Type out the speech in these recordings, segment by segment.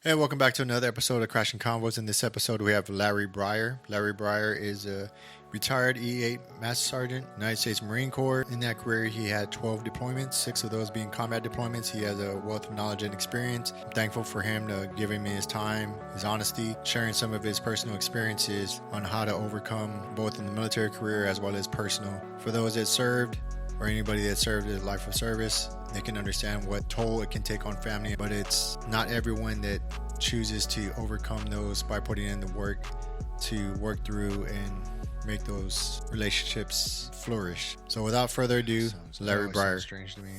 Hey, welcome back to another episode of Crashing Convos. In this episode, we have Larry Briar. Larry Briar is a retired E-8 Master Sergeant, United States Marine Corps. In that career, he had 12 deployments, 6 of those being combat deployments. He has a wealth of knowledge and experience. I'm thankful for him to giving me his time, his honesty, sharing some of his personal experiences on how to overcome both in the military career as well as personal. For those that served, or anybody that served a life of service, they can understand what toll it can take on family, but it's not everyone that chooses to overcome those by putting in the work to work through and make those relationships flourish. So without further ado, Larry Briar. Strange to me.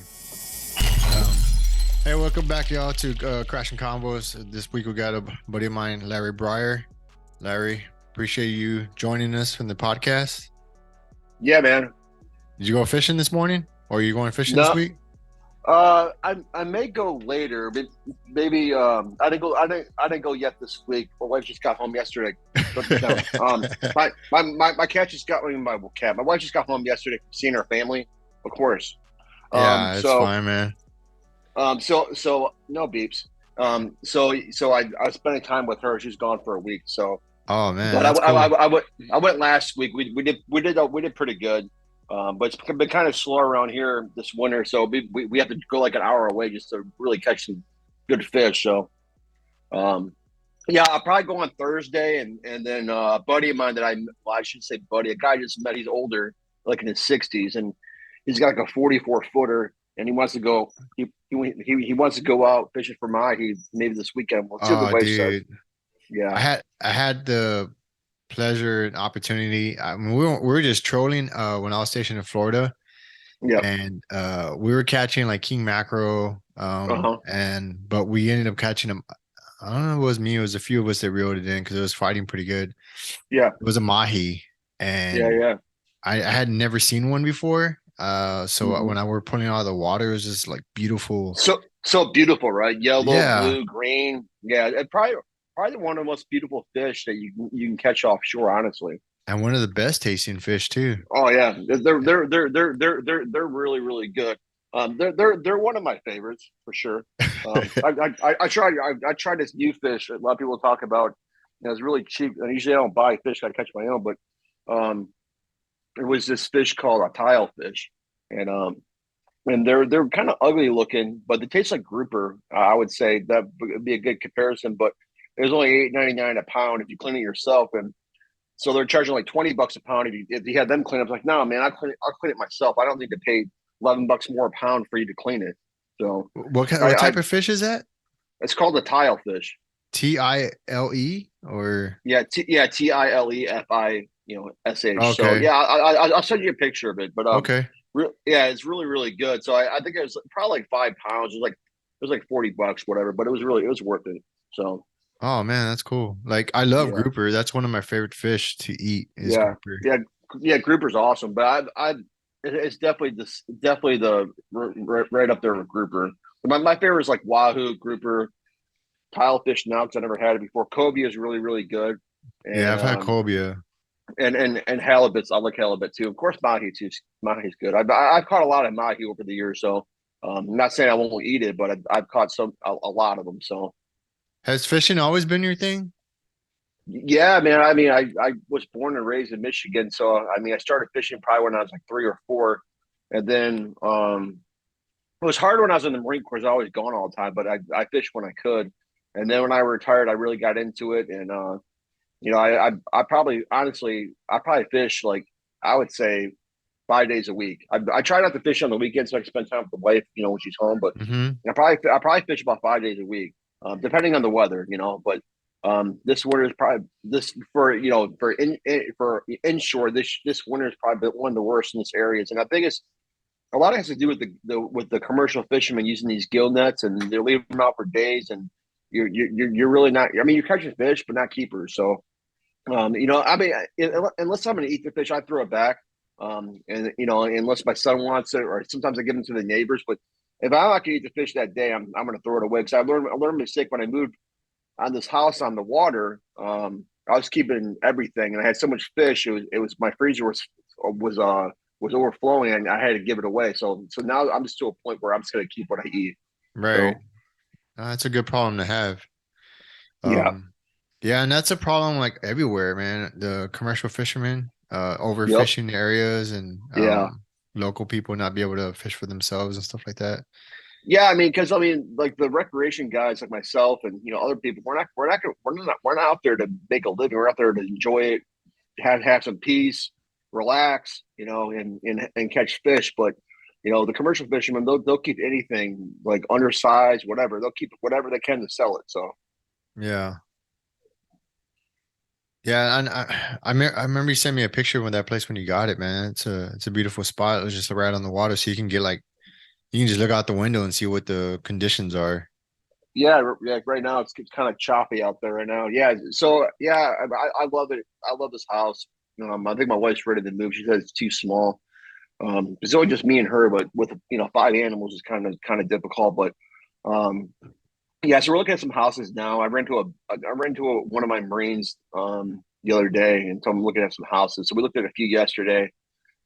Hey, welcome back, y'all, to Crashing Combos. This week we got a buddy of mine, Larry Briar. Larry, appreciate you joining us from the podcast. Yeah, man. Did you go fishing this morning, or are you going fishing this No, week? I may go later, but maybe I didn't go yet this week. My wife just got home yesterday. No, my cat just got my cat. My wife just got home yesterday from seeing her family, of course. Um, Yeah, it's so fine, man. so no beeps. So I was spending time with her. She's gone for a week. So, Oh man, but that's cool. I went last week. We did pretty good. But it's been kind of slow around here this winter, so we have to go like an hour away just to really catch some good fish. So, um, yeah, I'll probably go on Thursday, and then a buddy of mine that I should say buddy, a guy I just met. He's older, like in his 60s, and he's got like a 44 footer, and he wants to go. He wants to go out fishing for mahi maybe this weekend. We'll see what the Oh, wife says. dude, I Yeah, had I had the pleasure and opportunity. I mean, we were just trolling when I was stationed in Florida, yeah, and we were catching like king mackerel, uh-huh, and but we ended up catching them. I don't know if it was me, it was a few of us that reeled it in because it was fighting pretty good. yeah, It was a mahi, yeah, and yeah. I had never seen one before. So Mm-hmm. when I were pulling out of the water, it was just like beautiful. So beautiful, right? Yellow, Yeah, blue, green. Yeah, it probably one of the most beautiful fish that you can catch offshore. Honestly. and one of the best tasting fish too. Oh yeah, they're really good. They're one of my favorites for sure. I tried this new fish that a lot of people talk about. It's really cheap, and usually I don't buy fish. I catch my own, but um, it was this fish called a tile fish, and they're kind of ugly looking, but they taste like grouper. I would say that would be a good comparison. But it was only $8.99 a pound if you clean it yourself, and so they're charging like $20 a pound if you had them clean it. I was like, no, man, I'll clean it myself. I don't need to pay $11 more a pound for you to clean it. So What I type of fish is that? it's called a tile fish. Tile or Yeah, Tilefi, sh. So okay, yeah, I'll send you a picture of it. But okay. yeah, it's really good. So I think it was probably like 5 pounds. It was like $40, whatever. But it was worth it. So Oh man, that's cool. Like I love yeah, grouper. That's one of my favorite fish to eat is yeah, grouper. yeah, yeah. Grouper's awesome, but it's definitely the right up there with grouper. My favorite is like wahoo, grouper, tilefish now because I never had it before. Cobia is really good, Yeah, and I've had cobia. and halibuts. I like halibut too. Of course, mahi too. Mahi's good. I've caught a lot of mahi over the years, so I'm not saying I won't eat it, but I've caught a lot of them. So Has fishing always been your thing? yeah, man. I mean, I was born and raised in Michigan, so I mean, I started fishing probably when I was like 3 or 4, and then it was hard when I was in the Marine Corps. I was always gone all the time, but I fished when I could. And then when I retired, I really got into it, and I probably honestly I probably fish like I would say 5 days a week. I try not to fish on the weekends so I can spend time with the wife, when she's home. But Mm-hmm. I probably fish about 5 days a week, depending on the weather, But this winter is probably this for inshore. This winter is probably one of the worst in this areas, and I think it's a lot has to do with the commercial fishermen using these gill nets, and they're leaving them out for days, and you're really not. I mean, you're catching fish, but not keepers. So I mean, unless I'm going to eat the fish, I throw it back. And unless my son wants it, or sometimes I give them to the neighbors. But if I'm not going to eat the fish that day, I'm going to throw it away because I learned a mistake when I moved on this house on the water. I was keeping everything, and I had so much fish. It was my freezer was uh was overflowing, and I had to give it away. So now I'm just to a point where I'm just going to keep what I eat. Right. So That's a good problem to have. Yeah. Yeah, and that's a problem like everywhere, man. The commercial fishermen Yep. overfishing the areas and Yeah. local people not be able to fish for themselves and stuff like that. Yeah, I mean, because I mean, like the recreation guys, like myself, and other people, we're not out there to make a living. We're out there to enjoy it, have some peace, relax, and catch fish. But the commercial fishermen, they'll keep anything like undersized, whatever. They'll keep whatever they can to sell it. So Yeah. Yeah, and I remember you sent me a picture of that place when you got it, man. It's a beautiful spot. It was just right on the water, so you can get like you can just look out the window and see what the conditions are. yeah, yeah. Right now it's kind of choppy out there right now. Yeah. So yeah, I love it. I love this house. I think my wife's ready to move. She says it's too small. It's only just me and her, but with five animals is kind of difficult. But um, yeah, so we're looking at some houses now. I ran into one of my Marines the other day, and so I'm looking at some houses. So we looked at a few yesterday.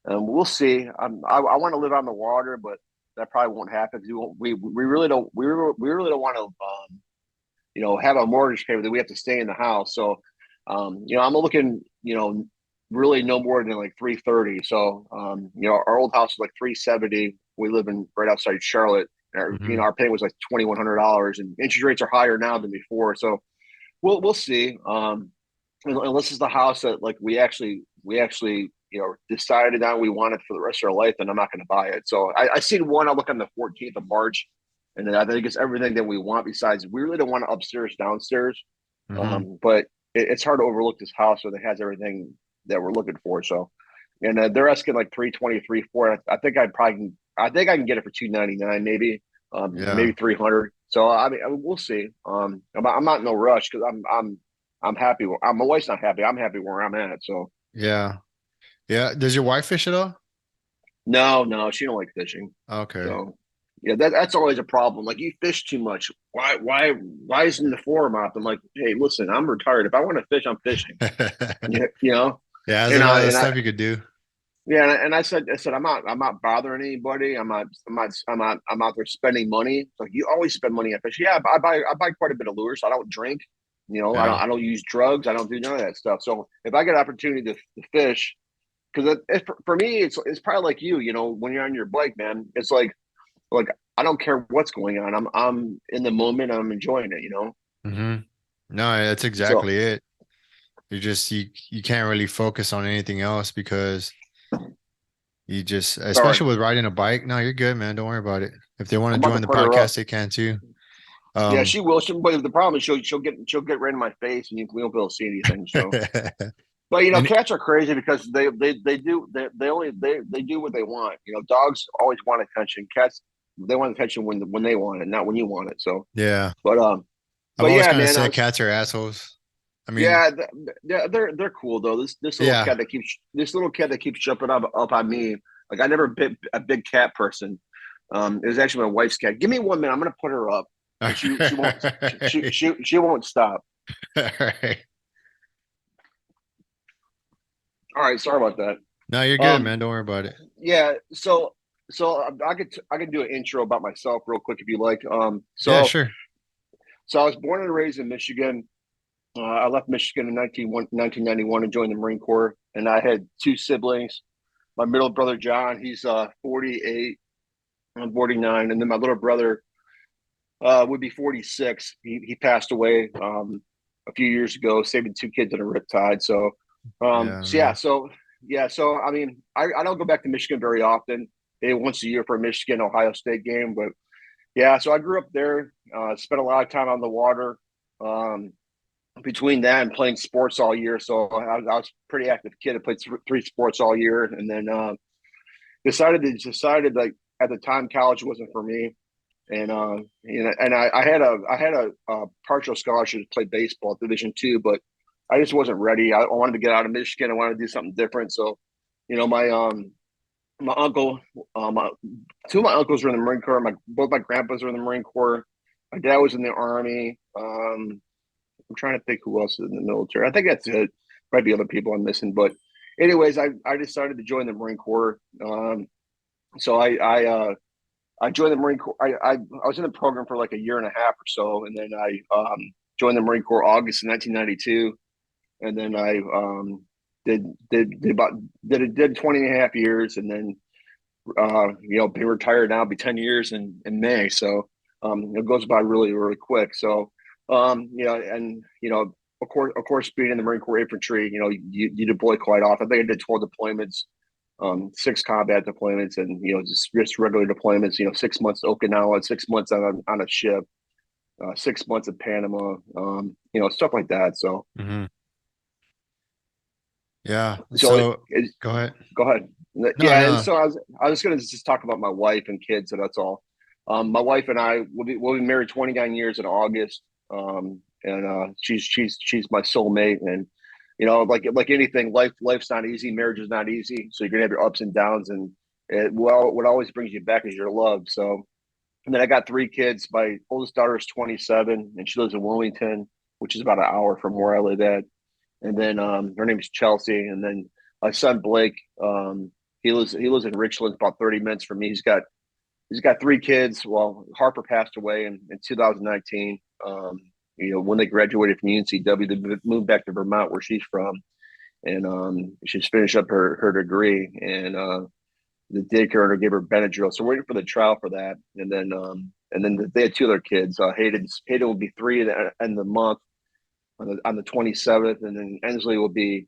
We'll see. I want to live on the water, but that probably won't happen. We really don't we really don't want to have a mortgage payment that we have to stay in the house. So I'm looking really no more than like 330. So our old house is like 370. We live in right outside Charlotte. Hmm. Our payment was like $2,100, and interest rates are higher now than before. So we'll see. And this is the house that like we actually decided on we want it for the rest of our life, and I'm not going to buy it. So I seen one. I'll look on the 14th of March, and then I think it's everything that we want. Besides, we really don't want upstairs, downstairs, Hmm. but it's hard to overlook this house that has everything that we're looking for. So, and they're asking like 320, 340. I think I can get it for 299, maybe, maybe Yeah. 300. So I mean, we'll see. I'm not in no rush because I'm happy. My wife's not happy. I'm happy where I'm at. So Yeah. Yeah. Does your wife fish at all? no, no, she don't like fishing. Okay. So yeah, that's always a problem. Like you fish too much. Why isn't the forum up? I'm like, hey, listen, I'm retired. If I want to fish, I'm fishing. Yeah, Yeah, there's a and lot I of and I stuff you could do. yeah, and I said I'm not bothering anybody. I'm out there spending money. It's like you always spend money on fish. Yeah, I buy quite a bit of lures. I don't drink. Yeah. I don't use drugs. I don't do none of that stuff. So if I get an opportunity to fish, because for me, it's probably like when you're on your bike, man. It's like I don't care what's going on. I'm in the moment. I'm enjoying it. Hmm. No, that's So exactly it. You can't really focus on anything else because you just, sorry, especially with riding a bike. No, you're good, man. Don't worry about it. If they want to I'm about to join the put her up. podcast, they can too. Yeah, Um, she will. But the problem is she'll get right in my face, and we won't be able to see anything. So. But and cats are crazy because they do what they want. Dogs always want attention. Cats they want attention when they want it, not when you want it. So, yeah, but I've but always yeah, kind of man, said cats are assholes. I mean, yeah, they're cool though. yeah. This little cat that keeps jumping up on me. Like I never been a big cat person. It was actually my wife's cat. Give me 1 minute. I'm gonna put her up, All and she won't right. she won't stop. All right. All right, sorry about that. No, you're good, Um, man. Don't worry about it. Yeah, so I could do an intro about myself real quick if you like. Yeah, So sure. so I was born and raised in Michigan. I left Michigan in 1991 and joined the Marine Corps, and I had two siblings. My middle brother John, he's 48. I'm 49, and then my little brother would be 46. He passed away a few years ago, saving two kids in a riptide. So Yeah, so yeah, man. so I mean, I don't go back to Michigan very often. Maybe once a year for a Michigan Ohio State game, but yeah. So I grew up there. Spent a lot of time on the water. Um, Between that and playing sports all year, so I was a pretty active kid. I played three sports all year, and then decided like at the time college wasn't for me, and and I had a partial scholarship to play baseball at Division II, but I just wasn't ready. I wanted to get out of Michigan. I wanted to do something different. So, my uncle, two of my uncles were in the Marine Corps. Both my grandpas were in the Marine Corps. My dad was in the Army. I'm trying to think who else is in the military. I think that's it. Might be other people I'm missing, but anyways, I decided to join the Marine Corps. So I joined the Marine Corps. I was in the program for like a year and a half or so, and then joined the Marine Corps August of 1992, and then I did 20 and a half years, and then be retired now. It'll be 10 years in May. So it goes by really, really quick. So and of course, being in the Marine Corps Infantry, you deploy quite often. I think I did 12 deployments, 6 combat deployments, and just regular deployments. 6 months to Okinawa, 6 months on a ship, 6 months in Panama, stuff like that. So Hmm. Yeah. so So go ahead. go ahead. No, Yeah, and no. so I was going to just talk about my wife and kids, and that's all. My wife and I will be married 29 years in August, and she's my soulmate. And like anything, life's not easy. Marriage is not easy. So you're gonna have your ups and downs, and what always brings you back is your love. So, and then I got 3 kids. My oldest daughter is 27, and she lives in Wilmington, which is about an hour from where I live at. And then her name is Chelsea. And then my son Blake, he lives in Richland, about 30 minutes from me. He's got 3 kids. Well, Harper passed away in 2019. When they graduated from UNCW, they moved back to Vermont, where she's from, and she's finished up her degree. And the daycare owner gave her Benadryl, so we're waiting for the trial for that. And then they had 2 other kids. Hayden will be 3 at the end of the month on the 27th, and then Ensley will be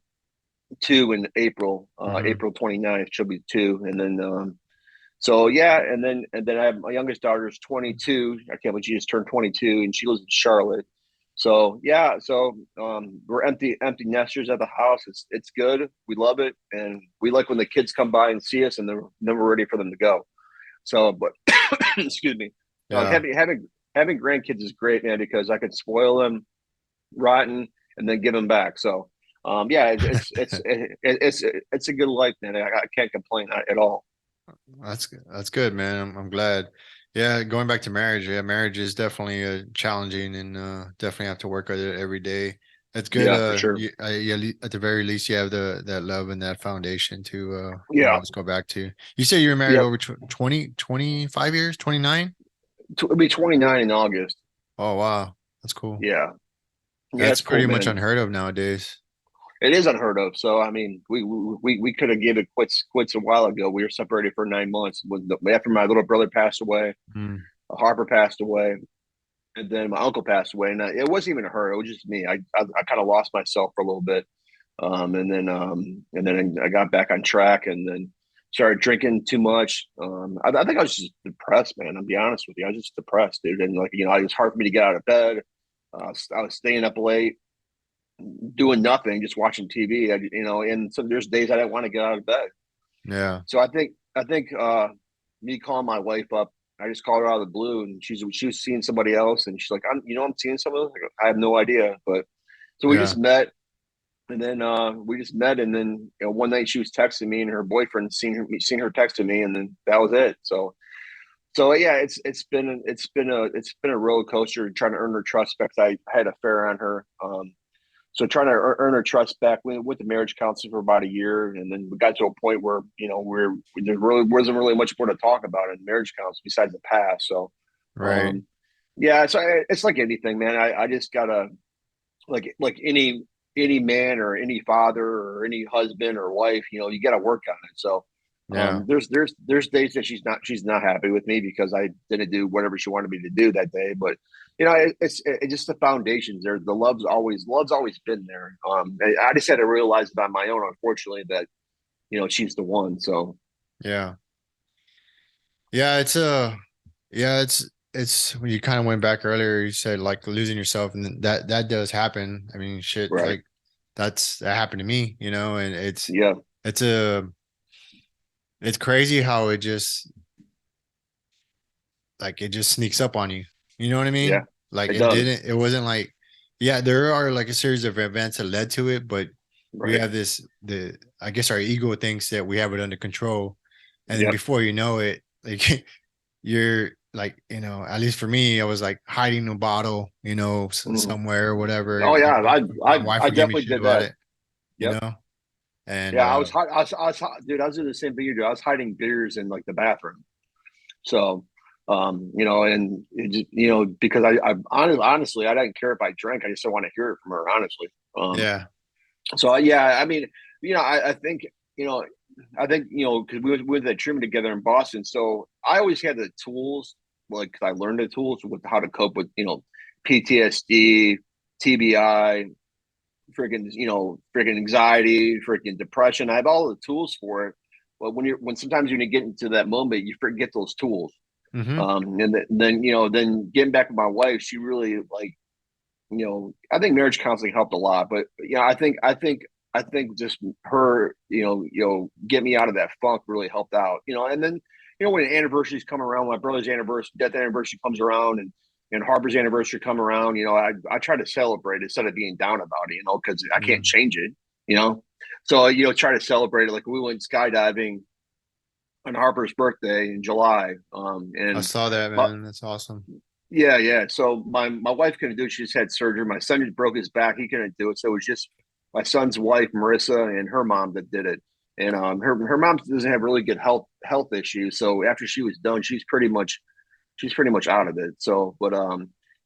2 in April, Hmm. April 29th. She'll be 2, and then so yeah, and then I have my youngest daughter is 22. I can't believe she just turned 22, and she lives in Charlotte. So yeah, so we're empty nesters at the house. It's good. We love it, and we like when the kids come by and see us, and then we're ready for them to go. So, but excuse me, Yeah. having grandkids is great, man, because I can spoil them rotten and then give them back. So yeah, it's a good life, man. I can't complain at all. That's good, man. I'm glad. Yeah, going back to marriage. Yeah, marriage is definitely challenging, and definitely have to work at it every day. That's good. Yeah, for sure. At the very least, you have that love and that foundation to Yeah, always go back to. You say you were married yeah. over 20, 25 years, 29? It'll be 29 in August. Oh, wow. That's cool. Yeah, yeah, That's it's cool, pretty much man. unheard of nowadays. It is unheard of. So I mean, we could have given quits a while ago. We were separated for 9 months. After my little brother passed away, Mm, Harper passed away, and then my uncle passed away. And it wasn't even her; it was just me. I kind of lost myself for a little bit, and then I got back on track, and then started drinking too much. I think I was just depressed, man. I'll be honest with you. I was just depressed, dude. And it was hard for me to get out of bed. I was staying up late, doing nothing, just watching TV. And so there's days I didn't want to get out of bed. yeah. So I think me calling my wife up, I just called her out of the blue, and she was seeing somebody else, and she's like, I'm seeing someone. I have no idea, but so we Yeah. just met, and then and then one night she was texting me, and her boyfriend seen her texting me, and then that was it. So yeah, it's been a roller coaster trying to earn her trust because I had an affair on her. So trying to earn her trust back. We went to marriage counseling for about a year, and then we got to a point where there really wasn't really much more to talk about in marriage counseling besides the past. So, Right. um, yeah, it's like anything, man. I just gotta like any man or any father or any husband or wife, you got to work on it. So Yeah. there's days that she's not happy with me because I didn't do whatever she wanted me to do that day. But it's just the foundations there. The love's always been there. I just had to realize it on my own, unfortunately, that she's the one. So Yeah. Yeah. Yeah, it's when you kind of went back earlier, you said like losing yourself, and that does happen. I mean, shit, right, like that happened to me, and yeah, it's a it's crazy how it just like it just sneaks up on you. You know what I yeah, mean? Like it does. it wasn't like, yeah, there are like a series of events that led to it, but we Right, have the I guess our ego thinks that we have it under control. And then yep. before you know it, like you're like, at least for me, I was like hiding a bottle, Mhm. somewhere or whatever. Oh yeah, My wife I would give me definitely shit did about that. it, you Yep. know? And Yeah, I was, dude. I was doing the same thing you do. I was hiding beers in like the bathroom. So, You know, and it just, you know, because honestly, I didn't care if I drank. I just don't want to hear it from her, honestly. Yeah. So yeah, I mean, you know, I think, you know, you know, because we went to that treatment together in Boston, so I always had the tools, like 'cause I learned the tools with how to cope with, you know, PTSD, TBI, freaking, you know, freaking anxiety, freaking depression. I have all the tools for it, but when sometimes when you get into that moment, you forget those tools. Mm-hmm. And then you know, then getting back with my wife, she really like, you know, I think marriage counseling helped a lot, but you know, I think just her, you know, get me out of that funk really helped out, you know. And then, you know, when anniversaries come around, my brother's anniversary, death anniversary comes around, and Harper's anniversary come around, you know, I try to celebrate instead of being down about it, you know, because I can't Mm. change it, you know. So, you know, try to celebrate it. Like we went skydiving on Harper's birthday in July, I and saw that, my, man. That's awesome. yeah, yeah. So my wife couldn't do it. She just had surgery. My son just broke his back. He couldn't do it. So it was just my son's wife, Marissa, and her mom that did it. And her mom doesn't have really good health issues. So after she was done, she's pretty much out of it. So, but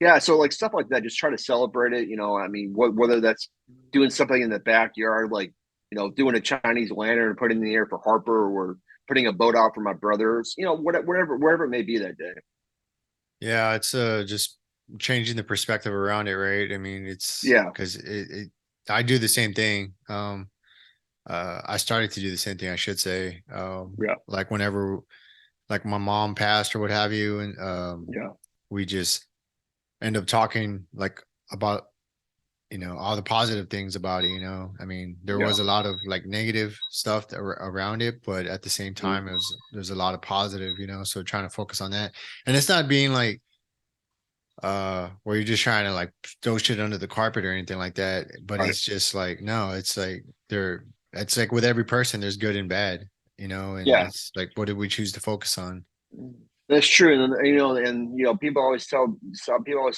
yeah. So like stuff like that, just try to celebrate it. You know, I mean, whether that's doing something in the backyard, like, you know, doing a Chinese lantern and putting it in the air for Harper, or putting a boat out for my brothers. You know, whatever wherever it may be that day. Yeah, it's just changing the perspective around it, right? I mean, it's Yeah. because I do the same thing. I started to do the same thing, I should say. Yeah. Like whenever like my mom passed or what have you, and Yeah. we just end up talking like about, you know, all the positive things about it, you know. I mean, there Yeah. was a lot of like negative stuff around it, but at the same Mm. time there's a lot of positive, you know, so trying to focus on that. And it's not being like where you're just trying to like throw shit under the carpet or anything like that, but Right. it's just like, no, it's like there it's like with every person there's good and bad, you know, and Yeah. it's like what did we choose to focus on? That's true. And you know, some people always say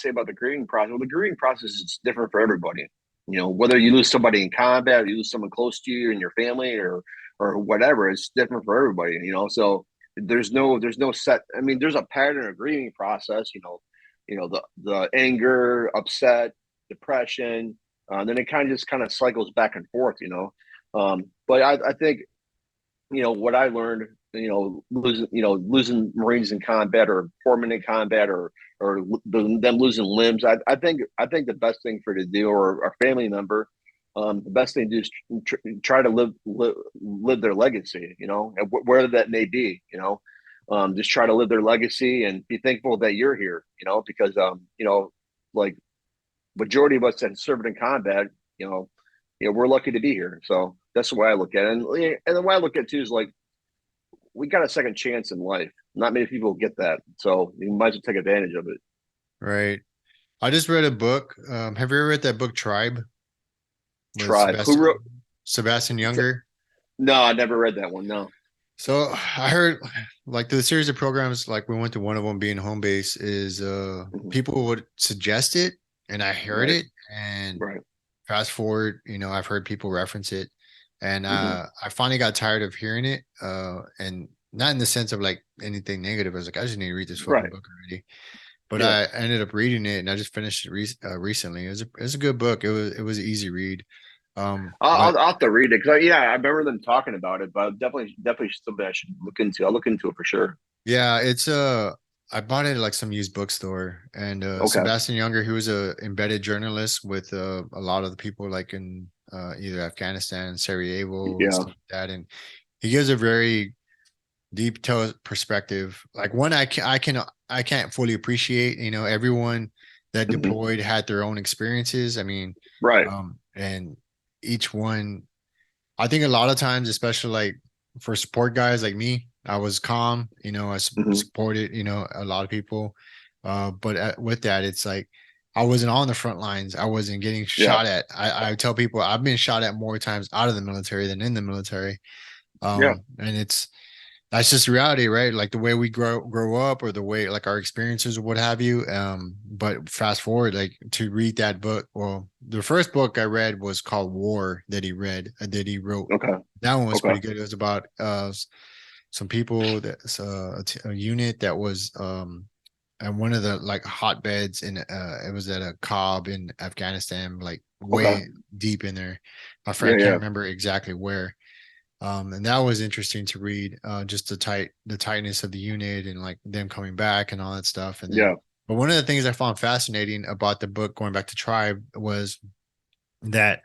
about the grieving process. Well, the grieving process is different for everybody. You know, whether you lose somebody in combat, or you lose someone close to you in your family, or whatever, it's different for everybody, you know. So there's no set, I mean, there's a pattern of grieving process, you know, the anger, upset, depression, then it kind of cycles back and forth, you know. But I think, you know, what I learned, you know, losing Marines in combat, or foremen in combat, or them losing limbs. I think the best thing for to do, or a family member, the best thing to do is try to live their legacy. You know, and wherever that may be. You know, just try to live their legacy and be thankful that you're here. You know, because you know, like majority of us that served in combat, we're lucky to be here. So that's the way I look at it. And the way I look at it too is like, we got a second chance in life. Not many people get that. So you might as well take advantage of it. Right. I just read a book. Have you ever read that book Tribe with Tribe. Who wrote? Sebastian Younger? No, I never read that one. No. So I heard like the series of programs, like we went to one of them being home base, is Mhm. people would suggest it and I heard Right. it, and Right. fast forward, you know, I've heard people reference it, and Hmm. I finally got tired of hearing it, and not in the sense of like anything negative. I was like, I just need to read this fucking Right. book already. But Yeah. I ended up reading it and I just finished it recently. It was a good book. It was an easy read. But I'll have to read it because yeah, I remember them talking about it, but definitely something I should look into. I'll look into it for sure. yeah, it's I bought it at like some used bookstore, and Okay. Sebastian Younger, who was a embedded journalist with a lot of the people like in either Afghanistan, Sarajevo, and Yeah. stuff like that, and he gives a very deep perspective. Like one I can't fully appreciate. You know, everyone that Hmm. deployed had their own experiences. I mean, Right. and each one, I think a lot of times, especially like for support guys like me, I was calm. You know, I Hmm. supported, you know, a lot of people. But with that, it's like I wasn't on the front lines. I wasn't getting Yeah. shot at. I tell people I've been shot at more times out of the military than in the military. Yeah. And it's that's just reality, right? Like the way we grow up, or the way like our experiences or what have you. But fast forward, like to read that book. Well, the first book I read was called War, that he wrote. Okay. That one was Okay. pretty good. It was about some people that's a unit that was and one of the like hotbeds in it was at a Cobb in Afghanistan, like Okay. way deep in there. Yeah, I can't yeah. remember exactly where. And that was interesting to read, just the tightness of the unit and like them coming back and all that stuff. And then, Yeah. but one of the things I found fascinating about the book, going back to Tribe, was that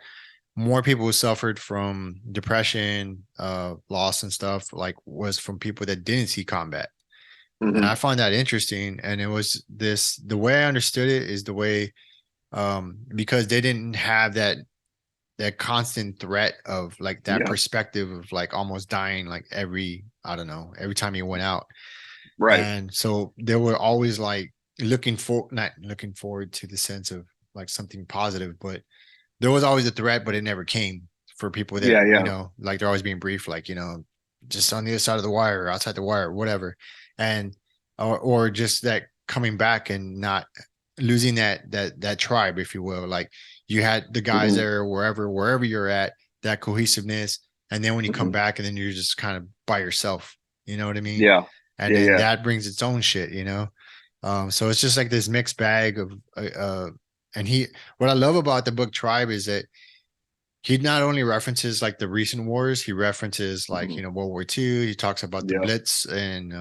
more people who suffered from depression, loss and stuff, like was from people that didn't see combat. And I Hmm. find that interesting. And it was the way I understood it is the way, because they didn't have that constant threat of like that Yeah. perspective of like almost dying like I don't know, every time you went out. Right. And so they were always like not looking forward to the sense of like something positive, but there was always a threat, but it never came for people that, Yeah, yeah. like they're always being briefed, like, just on the other side of the wire or outside the wire or whatever. And, or just that coming back and not losing that tribe, if you will. Like you had the guys Hmm. there, wherever you're at, that cohesiveness. And then when you come Hmm. back and then you're just kind of by yourself, you know what I mean? Yeah. And Yeah, then yeah. that brings its own shit. So it's just like this mixed bag of, and what I love about the book Tribe is that he not only references like the recent wars, he references like, Hmm. World War II. He talks about the Yeah. Blitz and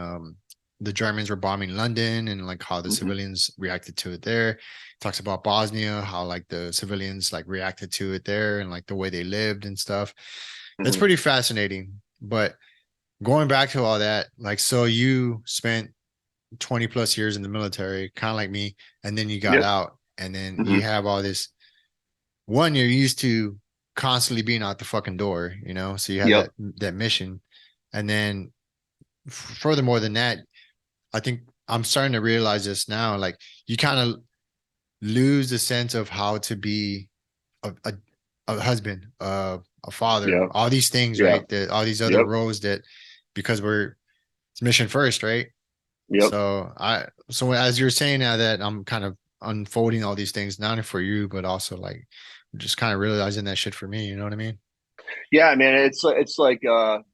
the Germans were bombing London and like how the Hmm. civilians reacted to it there. He talks about Bosnia, how like the civilians like reacted to it there and like the way they lived and stuff. It's Hmm. pretty fascinating. But going back to all that, like, so you spent 20 plus years in the military, kind of like me, and then you got Yep. out, and then Hmm. you have all this. One, you're used to constantly being out the fucking door. So you have Yep. that mission, and then furthermore than that, I think I'm starting to realize this now. Like you kind of lose the sense of how to be a husband, a father, Yeah. all these things, Yeah. right? All these other Yep. roles that because it's mission first, right? Yep. So as you're saying now that I'm kind of unfolding all these things, not only for you, but also like just kind of realizing that shit for me. You know what I mean? Yeah, man. It's like when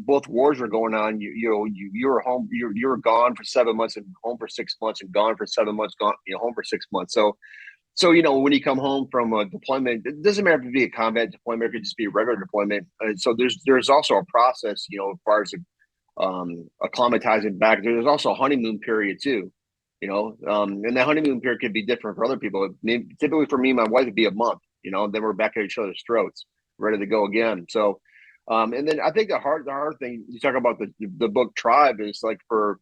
both wars were going on, you were home, you were gone for 7 months and home for 6 months and gone for 7 months, gone home for 6 months. So when you come home from a deployment, it doesn't matter if it be a combat deployment, it could just be a regular deployment. And so there's also a process, as far as acclimatizing back. There's also a honeymoon period too, and that honeymoon period could be different for other people. Typically for me, my wife would be a month, and then we're back at each other's throats, ready to go again. So, and then I think the hard thing you talk about the book Tribe is like for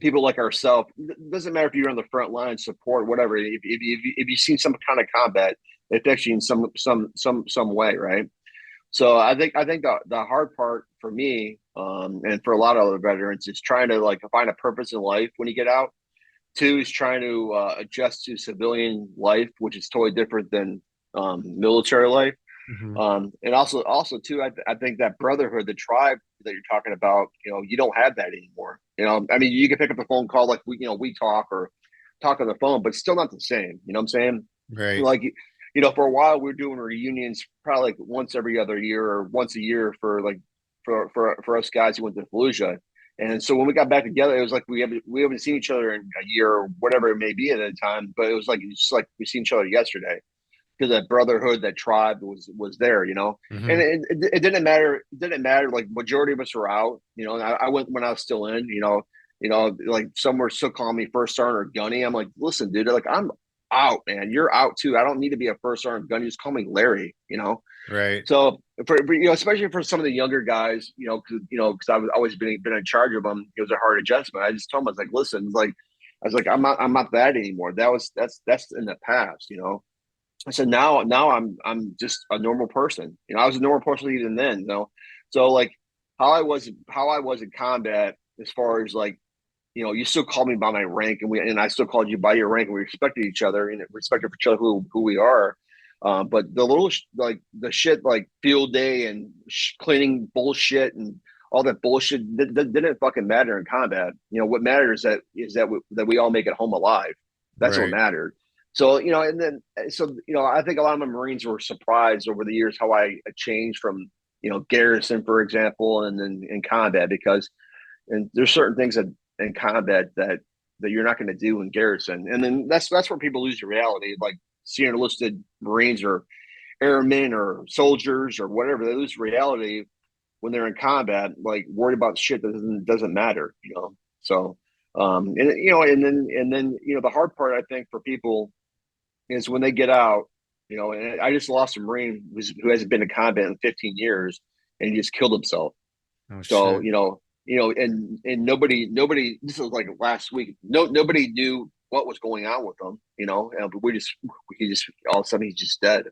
people like ourselves. It doesn't matter if you're on the front line, support, whatever. If you've seen some kind of combat, it affects you in some way, right? So I think the hard part for me, and for a lot of other veterans, is trying to like find a purpose in life when you get out. Two is trying to adjust to civilian life, which is totally different than military life. Mm-hmm. And also too, I think that brotherhood, the tribe that you're talking about, you don't have that anymore. I mean, you can pick up the phone call like we talk or talk on the phone, but it's still not the same. You know what I'm saying? Right. Like, for a while we were doing reunions probably like once every other year or once a year for like for us guys who went to Fallujah. And so when we got back together, it was like we haven't seen each other in a year or whatever it may be at the time, but it was like it's just like we seen each other yesterday because that brotherhood, that tribe was there. And Mm-hmm. it didn't matter. It didn't matter. Like majority of us were out. And I went when I was still in. Like some were still calling me first sergeant or gunny. I'm like, listen, dude. Like I'm out, man. You're out too. I don't need to be a first sergeant gunny. Just call me Larry. Right. So especially for some of the younger guys, because I've always been in charge of them. It was a hard adjustment. I just told them, I was like, listen, I was like, I'm not that anymore. That's in the past. I said now I'm just a normal person. I was a normal person even then. So like how I was in combat as far as like you still called me by my rank and I still called you by your rank and we respected each other and respected each other who we are. But the little like the shit like field day and cleaning bullshit and all that bullshit didn't fucking matter in combat. What matters that we all make it home alive. That's what Right. mattered. So and then I think a lot of my Marines were surprised over the years how I changed from garrison, for example, and then in combat, because and there's certain things that in combat that you're not going to do in garrison, and then that's where people lose the reality, like senior enlisted Marines or airmen or soldiers or whatever. They lose reality when they're in combat, like worried about shit that doesn't matter, So, and then the hard part I think for people is when they get out, and I just lost a Marine who hasn't been in combat in 15 years, and he just killed himself. Oh So, shit. and nobody. This was like last week. Nobody knew what was going on with him, but he just all of a sudden he's just dead.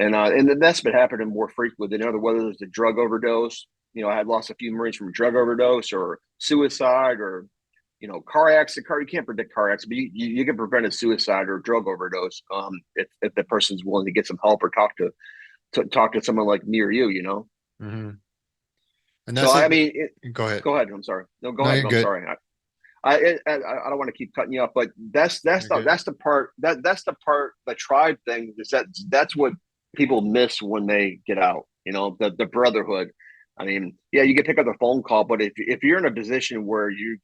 And then that's been happening more frequently than other, whether it's a drug overdose. I had lost a few Marines from a drug overdose or suicide or, car accident. You can't predict car accident, but you can prevent a suicide or drug overdose if the person's willing to get some help or talk to someone like near you. Mm-hmm. And So that's a I mean, go ahead. go ahead. I'm sorry. No, go No, ahead. you're No, I'm good. sorry. I don't want to keep cutting you off, but that's You're good. the part that's the part, the tribe thing is that's what people miss when they get out. The brotherhood. I mean, yeah, you can pick up the phone call, but if you're in a position where you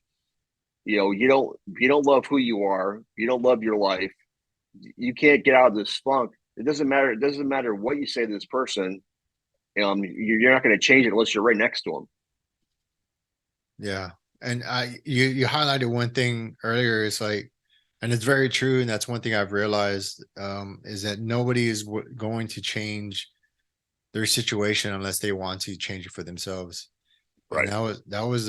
don't love who you are, you don't love your life, you can't get out of this funk. It doesn't matter. It doesn't matter what you say to this person. You're not going to change it unless you're right next to them. Yeah. And you highlighted one thing earlier. It's like, and it's very true. And that's one thing I've realized is that nobody is going to change their situation unless they want to change it for themselves. And Right. that was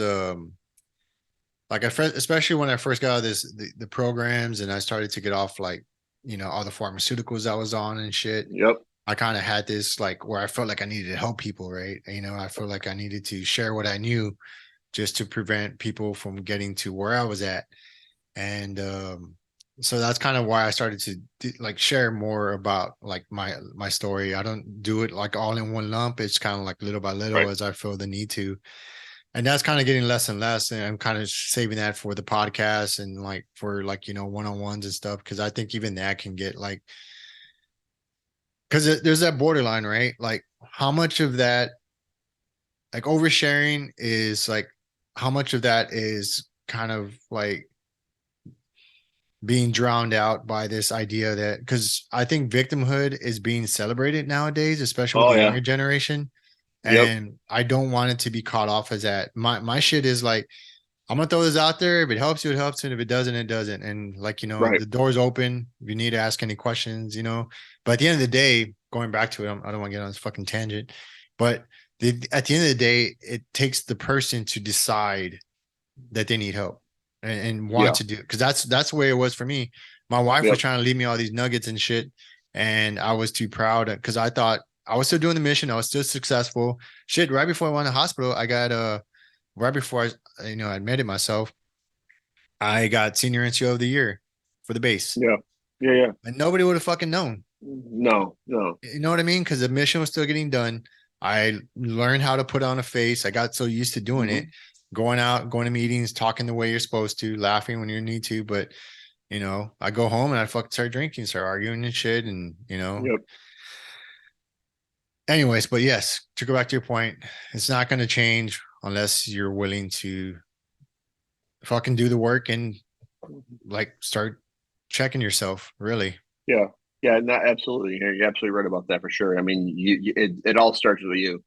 like especially when I first got out of the programs and I started to get off like, all the pharmaceuticals I was on and shit. Yep. I kind of had this like where I felt like I needed to help people, right? I felt like I needed to share what I knew just to prevent people from getting to where I was at. And so that's kind of why I started to like share more about like my story. I don't do it like all in one lump. It's kind of like little by little Right. as I feel the need to. And that's kind of getting less and less. And I'm kind of saving that for the podcast and like for like, one-on-ones and stuff. Cause I think even that can get like, because there's that borderline, right? Like how much of that, like oversharing is like, how much of that is kind of like being drowned out by this idea that, because I think victimhood is being celebrated nowadays, especially with Oh the yeah. younger generation. Yep. And I don't want it to be caught off as that. My shit is like, I'm gonna throw this out there. If it helps you, it helps you. And if it doesn't, it doesn't. And like, Right. the door's open. If you need to ask any questions. But at the end of the day, going back to it, I don't want to get on this fucking tangent. But at the end of the day, it takes the person to decide that they need help and want Yeah. to do, because that's the way it was for me. My wife was Yep. trying to leave me all these nuggets and shit, and I was too proud because I thought I was still doing the mission. I was still successful. Shit, right before I went to the hospital, I got right before I admitted myself, I got senior NCO of the year for the base, Yeah. Yeah. Yeah. and nobody would have fucking known. No. No. You know what I mean? Because the mission was still getting done. I learned how to put on a face. I got so used to doing it, Hmm. going out, going to meetings, talking the way you're supposed to, laughing when you need to. But I go home and I fucking start drinking, start arguing and shit, and. Yep. Anyways, but yes, to go back to your point, it's not going to change unless you're willing to fucking do the work and like start checking yourself. Really. Yeah. Yeah. Not absolutely. You're absolutely right about that for sure. I mean, it all starts with you.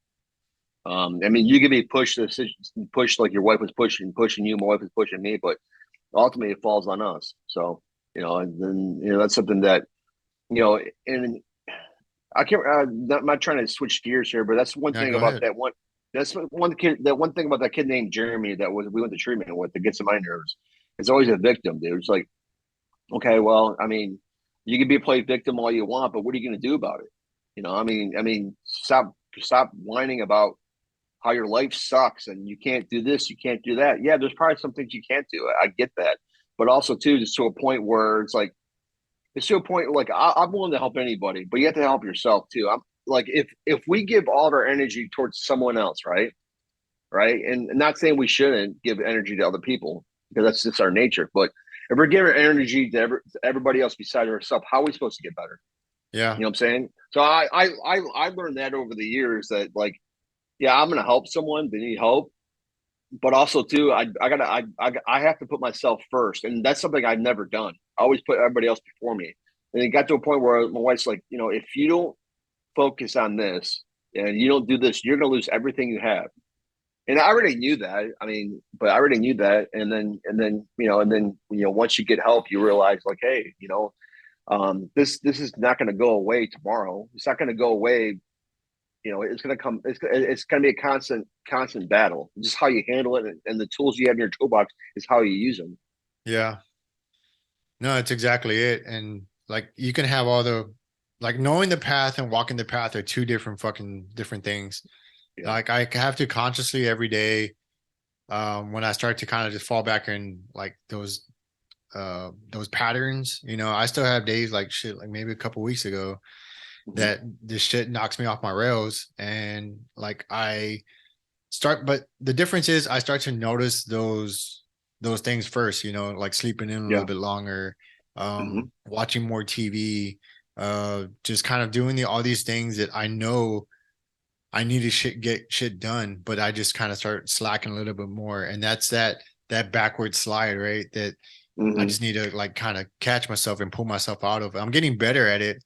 I mean, you can be pushed like your wife was pushing you. My wife was pushing me, but ultimately it falls on us. So, and then, that's something that, and I can't, I'm not trying to switch gears here, but that's one Yeah, thing go about ahead. that one. That's one kid, that one thing about that kid named Jeremy we went to treatment with that gets on my nerves. It's always a victim, dude. It's like, okay, well, I mean, you can be a play victim all you want, but what are you going to do about it? I mean, stop whining about how your life sucks and you can't do this, you can't do that. Yeah, there's probably some things you can't do. I get that, but also too, just to a point where it's to a point like I'm willing to help anybody, but you have to help yourself too. I'm like, if we give all of our energy towards someone else, right, and not saying we shouldn't give energy to other people because that's just our nature, but if we're giving energy to everybody else besides ourselves, how are we supposed to get better? Yeah. You know what I'm saying? So I learned that over the years that like yeah, I'm gonna help someone. They need help, but also too, I have to put myself first, and that's something I've never done. I always put everybody else before me, and it got to a point where my wife's like, if you don't focus on this and you don't do this, you're gonna lose everything you have. And I already knew that. I mean, but I already knew that, and then once you get help, you realize like, hey, this is not going to go away tomorrow. It's not going to go away. It's going to come. It's going to be a constant battle. Just how you handle it, and the tools you have in your toolbox is how you use them. Yeah. No, it's exactly it. And like you can have all the like knowing the path and walking the path are two different fucking different things. Yeah. Like I have to consciously every day, when I start to kind of just fall back in like those patterns, I still have days like shit, like maybe a couple weeks ago Mm-hmm. that this shit knocks me off my rails. And like but the difference is I start to notice those things first, like sleeping in a little Yeah. bit longer, Mm-hmm. watching more TV, just kind of doing all these things that I know I need to get shit done, but I just kind of start slacking a little bit more. And that's that backward slide, right? That I Mm-hmm. just need to like kind of catch myself and pull myself out of it. I'm getting better at it,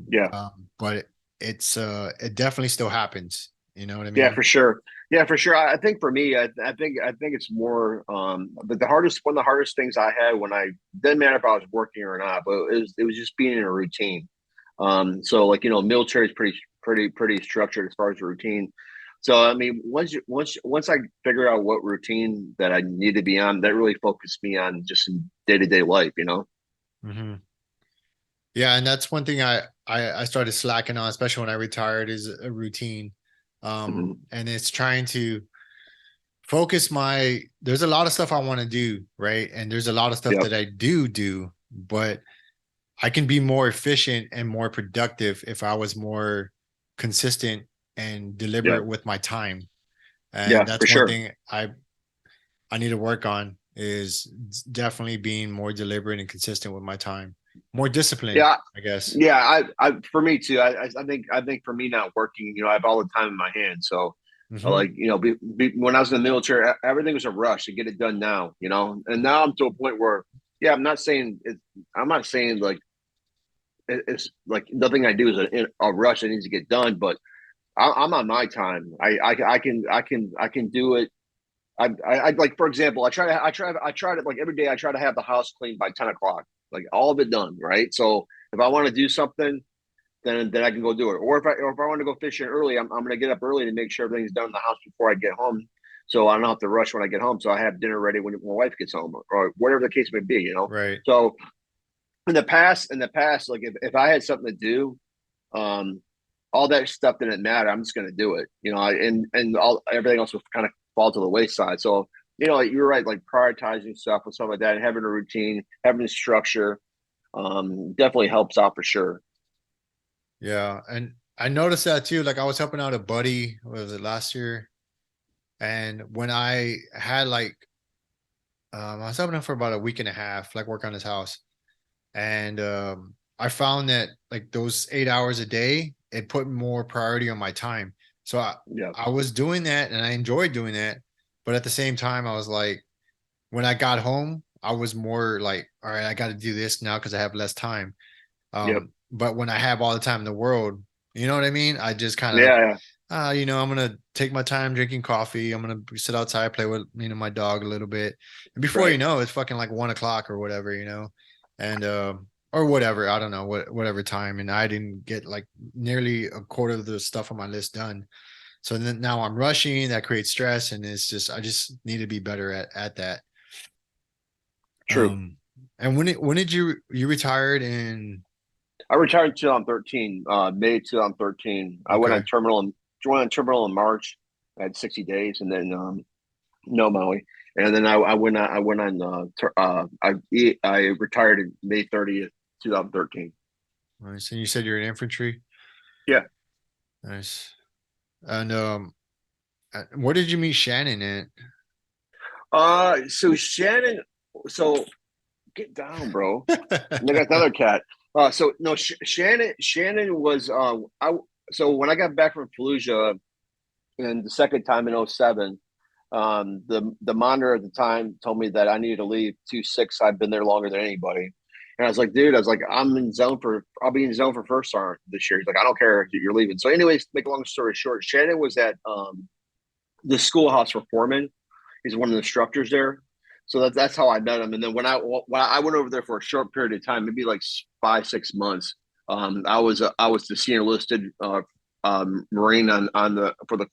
Yeah. but it definitely still happens. You know what I Yeah, mean? for sure. Yeah, for sure. I think for me, I think it's more. But one of the hardest things I had when I didn't matter if I was working or not, but it was just being in a routine. So like military is pretty structured as far as the routine. So I mean, once I figure out what routine that I need to be on, that really focused me on just day to day life. Mm-hmm. Yeah, and that's one thing I started slacking on, especially when I retired, is a routine. Hmm. And it's trying to focus there's a lot of stuff I want to do, right? And there's a lot of stuff Yep. that I do, but I can be more efficient and more productive if I was more consistent and deliberate Yep. with my time. And Yeah, for that's one sure. thing I need to work on is definitely being more deliberate and consistent with my time. More disciplined, Yeah, I guess. yeah. I for me too. I think for me not working, I have all the time in my hands. So, Hmm. like when I was in the military, everything was a rush to get it done now. And now I'm to a point where, yeah, I'm not saying like it's like nothing I do is a rush that needs to get done, but I'm on my time. I can do it. I like, for example, I try to like every day. I try to have the house cleaned by 10 o'clock, like all of it done, right? So if I want to do something, then I can go do it. Or if I want to go fishing early, I'm gonna get up early to make sure everything's done in the house before I get home, so I don't have to rush when I get home. So I have dinner ready when my wife gets home, or whatever the case may be. Right. So in the past, like if I had something to do, um, all that stuff didn't matter. I'm just gonna do it, and all everything else will kind of fall to the wayside. So you're right, like prioritizing stuff and stuff like that, and having a routine, having a structure, definitely helps out for sure. Yeah. And I noticed that too. Like I was helping out a buddy, what was it, last year? And when I had I was helping him for about a week and a half, like work on his house. And I found that like those 8 hours a day, it put more priority on my time. So Yeah, I was doing that and I enjoyed doing that. But at the same time, I was like, when I got home, I was more like, all right, I got to do this now because I have less time. yep, But when I have all the time in the world, you know what I mean? I just kind of, yeah, I'm gonna take my time drinking coffee. I'm gonna sit outside, play with my dog a little bit, and before you right. know, it's fucking like 1 o'clock or whatever, and or whatever, I don't know whatever time, and I didn't get like nearly a quarter of the stuff on my list done. So then now I'm rushing. That creates stress, and it's just I just need to be better at that. True. And when did you retired in? I retired in 2013, May 2013. I went on Okay, terminal in March. I had 60 days, and then no Maui, and then I went on I retired in May 30th, 2013. nice. And you said you're in infantry. Yeah. Nice. And where did you meet Shannon at? So Shannon, so get down, bro. And I got another cat. So no, Shannon was I. So when I got back from Fallujah, And the second time in '07, the monitor at the time told me that I needed to leave 2-6. I've been there longer than anybody. And I was like, dude, I was like, I'll be in zone for first sergeant this year. He's like, I don't care if you're leaving. So, anyways, make a long story short, Shannon was at the schoolhouse for foreman. He's one of the instructors there. So that's how I met him. And then when I went over there for a short period of time, maybe like 5-6 months, I was the senior listed Marine on the for the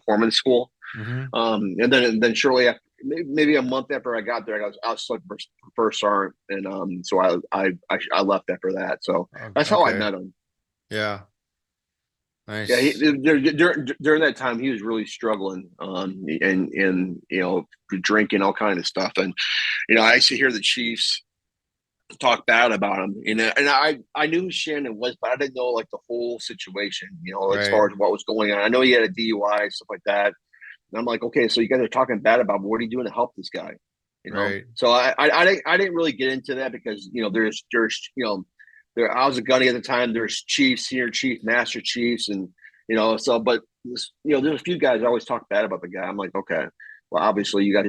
corpsman school. Mm-hmm. And then shortly after, maybe a month after I got there, I was selected for first sergeant, and so I left after that. So that's how I Okay. met him. Yeah. Yeah, Nice. during that time he was really struggling, and drinking all kind of stuff, and I used to hear the Chiefs talk bad about him, and I knew who Shannon was, but I didn't know like the whole situation, as Right. far as what was going on. I know he had a DUI and stuff like that, and I'm like, okay, so you guys are talking bad about him. What are you doing to help this guy? Right. So I didn't really get into that because there's there I was a gunny at the time. There's chiefs, senior chief, master chiefs, and so but there's a few guys I always talk bad about the guy. I'm like, okay, well obviously you guys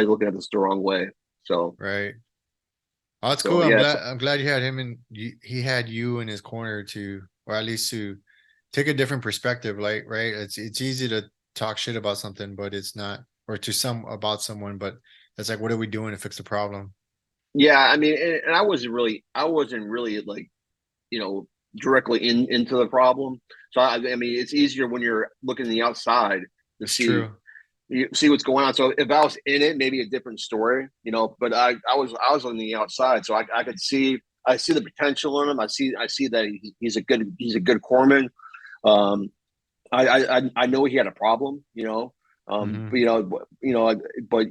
looking at this the wrong way. So Right. Oh, that's so cool. I'm yeah, glad. so, I'm glad you had him and he had you in his corner to, or at least to take a different perspective. Like, right? It's easy to talk shit about something, but it's not, or to some about someone, but it's like, what are we doing to fix the problem? yeah. I mean, and I wasn't really like directly into the problem. So I mean, it's easier when you're looking on the outside to It's see true. you see what's going on. So if I was in it, maybe a different story, But I was on the outside, so I could see I see the potential in him. I see that he's a good corpsman. Um, I know he had a problem, Hmm. but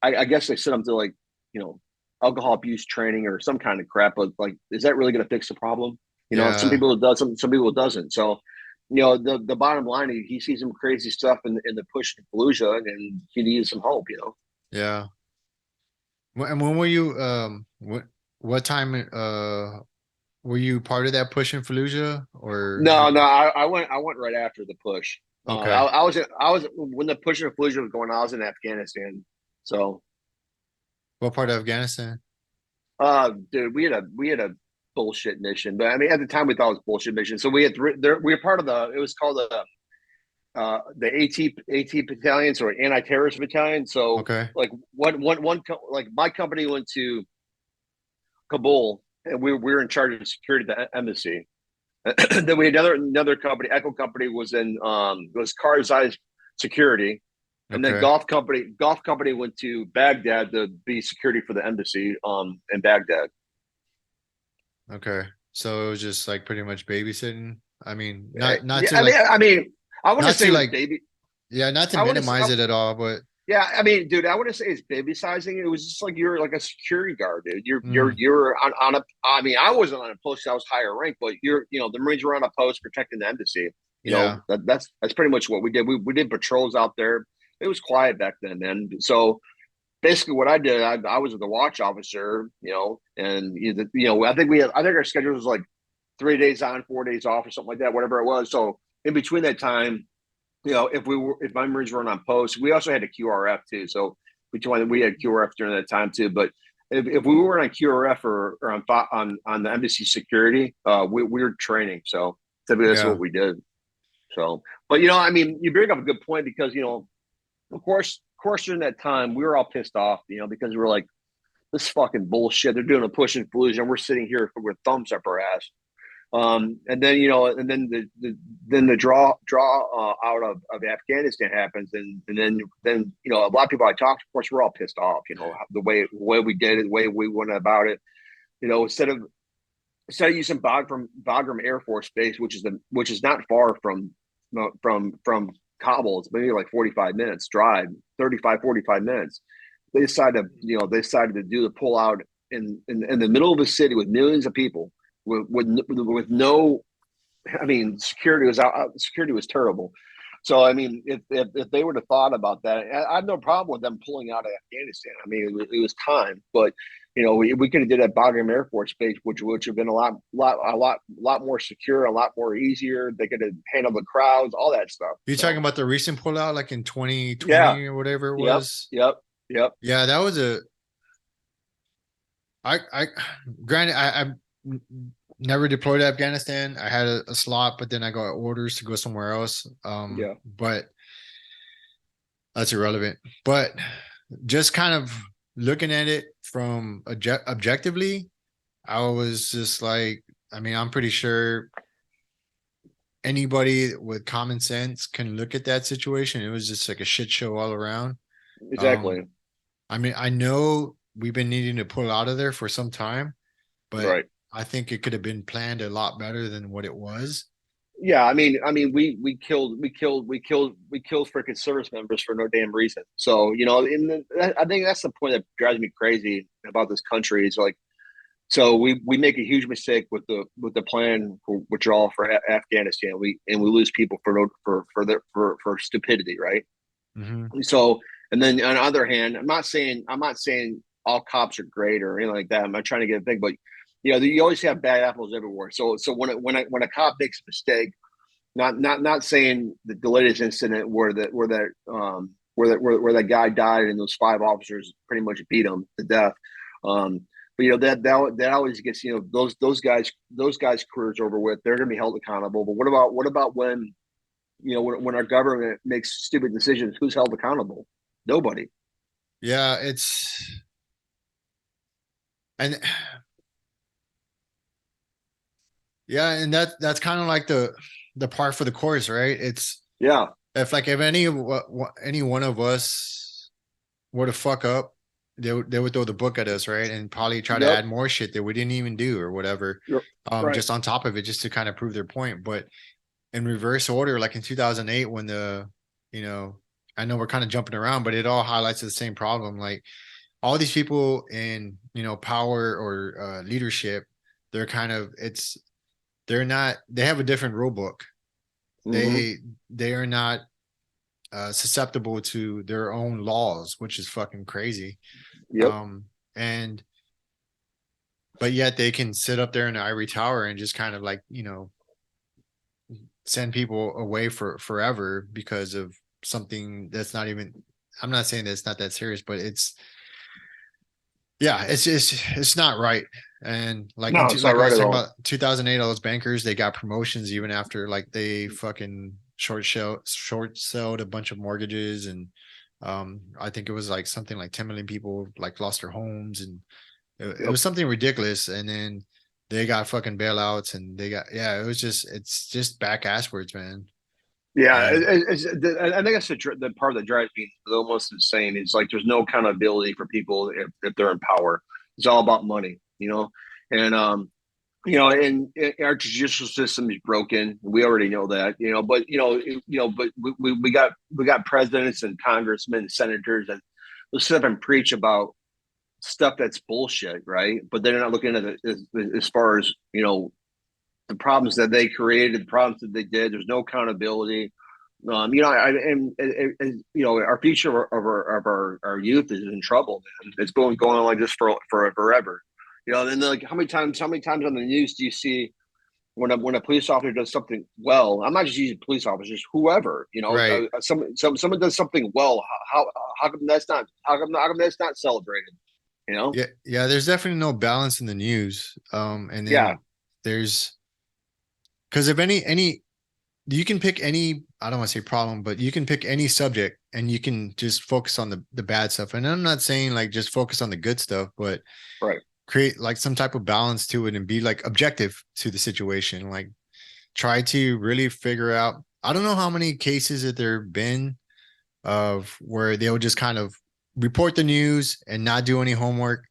I guess they sent him to like you know alcohol abuse training or some kind of crap. But like, is that really going to fix the problem? Some Yeah. people it does, some people it doesn't. So the bottom line, he sees some crazy stuff in the push in Fallujah, and he needs some hope. Yeah. And when were you? What time? Were you part of that push in Fallujah, or No, no, I went right after the push. I, okay? I was I was when the push in Fallujah was going on. I was in Afghanistan. So What part of Afghanistan? dude, we had a bullshit mission, but I mean, at the time we thought it was bullshit mission. So we were part of it was called the AT battalions or anti-terrorist battalion. So Okay. like like my company went to Kabul, and we were in charge of security at the embassy. Then we had another company, Echo Company, was Karzai's security, and then Okay. golf company went to Baghdad to be security for the embassy in Baghdad. Okay. So it was just like pretty much babysitting. I mean, not Yeah, to I mean, like I want to not say to it was like baby. yeah, not to I want to say, minimize it at all, but yeah, I mean, dude, I want to say it's baby sizing. It was just like you're like a security guard, dude. You're you're mm, you're on a. I mean, I wasn't on a post. I was higher rank, but the Marines were on a post protecting the embassy. yeah. That's pretty much what we did. We did patrols out there. It was quiet back then, man. So basically, what I did, I was the watch officer, and I think our schedule was like 3 days on, 4 days off, or something like that, whatever it was. So in between that time, if my Marines weren't on post, we also had a QRF too. So we had QRF during that time too. But if we weren't on QRF or on the embassy security, we were training. So typically that's Yeah. what we did. So, but I mean, you bring up a good point because of course, during that time we were all pissed off, because we were like, this fucking bullshit. They're doing a push and collusion. We're sitting here with thumbs up our ass. And then the draw out of Afghanistan happens, and then a lot of people I talked to, of course, we're all pissed off. The way we did it, the way we went about it. Instead of using Bagram Air Force Base, which is not far from Kabul, it's maybe like 45 minutes drive, 35-45 minutes. They decided to do the pull out in the middle of a city with millions of people with no. I mean, security was terrible. So I mean, if they would have thought about that, I have no problem with them pulling out of Afghanistan. I mean, it was time, but we could have did at Bagram Air Force Base, which would have been a lot more secure, a lot more easier. They could have handled the crowds, all that stuff. You're talking So about the recent pullout, like in yeah, 2020 or whatever it yep, was. yep, yep. Yeah, that was a. I granted, I never deployed to Afghanistan. I had a slot, but then I got orders to go somewhere else. Yeah, But that's irrelevant. But just kind of looking at it from objectively, I was just like, I mean, I'm pretty sure anybody with common sense can look at that situation. It was just like a shit show all around. Um, exactly. I mean, I know we've been needing to pull out of there for some time, but Right. I think it could have been planned a lot better than what it was. Yeah, we killed freaking service members for no damn reason. So I think that's the point that drives me crazy about this country is like, so we make a huge mistake with the plan for withdrawal for Afghanistan. We lose people for stupidity, right? Mm-hmm. So, and then on the other hand, I'm not saying all cops are great or anything like that. I'm not trying to get a thing, but you always have bad apples everywhere. So when a cop makes a mistake, not saying the latest incident where that guy died and those five officers pretty much beat him to death. But that always gets those guys careers over with. They're going to be held accountable. But what about when our government makes stupid decisions? Who's held accountable? Nobody. Yeah, it's and yeah, and that's kind of like the part for the course, right? It's Yeah. if any one of us were to fuck up, they would throw the book at us, right? And probably try to Yep. add more shit that we didn't even do or whatever, Right. just on top of it, just to kind of prove their point. But in reverse order, like in 2008, when you know, I know we're kind of jumping around, but it all highlights the same problem. Like all these people in power or leadership, they're kind of they're not they have a different rule book. Mm-hmm. They are not susceptible to their own laws, which is fucking crazy. Yep. Um, and but yet they can sit up there in the ivory tower and just kind of like send people away for forever because of something that's not even. I'm not saying that it's not that serious, but it's not right. And like No, it's not like I right was at talking all. about 2008, all those bankers, they got promotions even after like they fucking short sold a bunch of mortgages. And I think it was like something like 10 million people like lost their homes, and it Yep. was something ridiculous. And then they got fucking bailouts, and it's just back asswards, man. Yeah, And I think that's the part that drives me the most insane is like there's no accountability for people if they're in power. It's all about money, and and our judicial system is broken. We already know that, but we got presidents and congressmen and senators and they'll sit up and preach about stuff that's bullshit, right? But they're not looking at it as far as the problems that they created, the problems that they did. There's no accountability. Our future of our youth is in trouble, man. It's going on like this for forever. And then like how many times on the news do you see when a police officer does something well? I'm not just using police officers, whoever. right. Someone does something well. How come that's not celebrated? Yeah, there's definitely no balance in the news. And Yeah, then there's because if any you can pick any, I don't want to say problem, but you can pick any subject and you can just focus on the bad stuff. And I'm not saying like just focus on the good stuff, but right. create like some type of balance to it and be like objective to the situation. Like try to really figure out. I don't know how many cases that there have been of where they'll just kind of report the news and not do any homework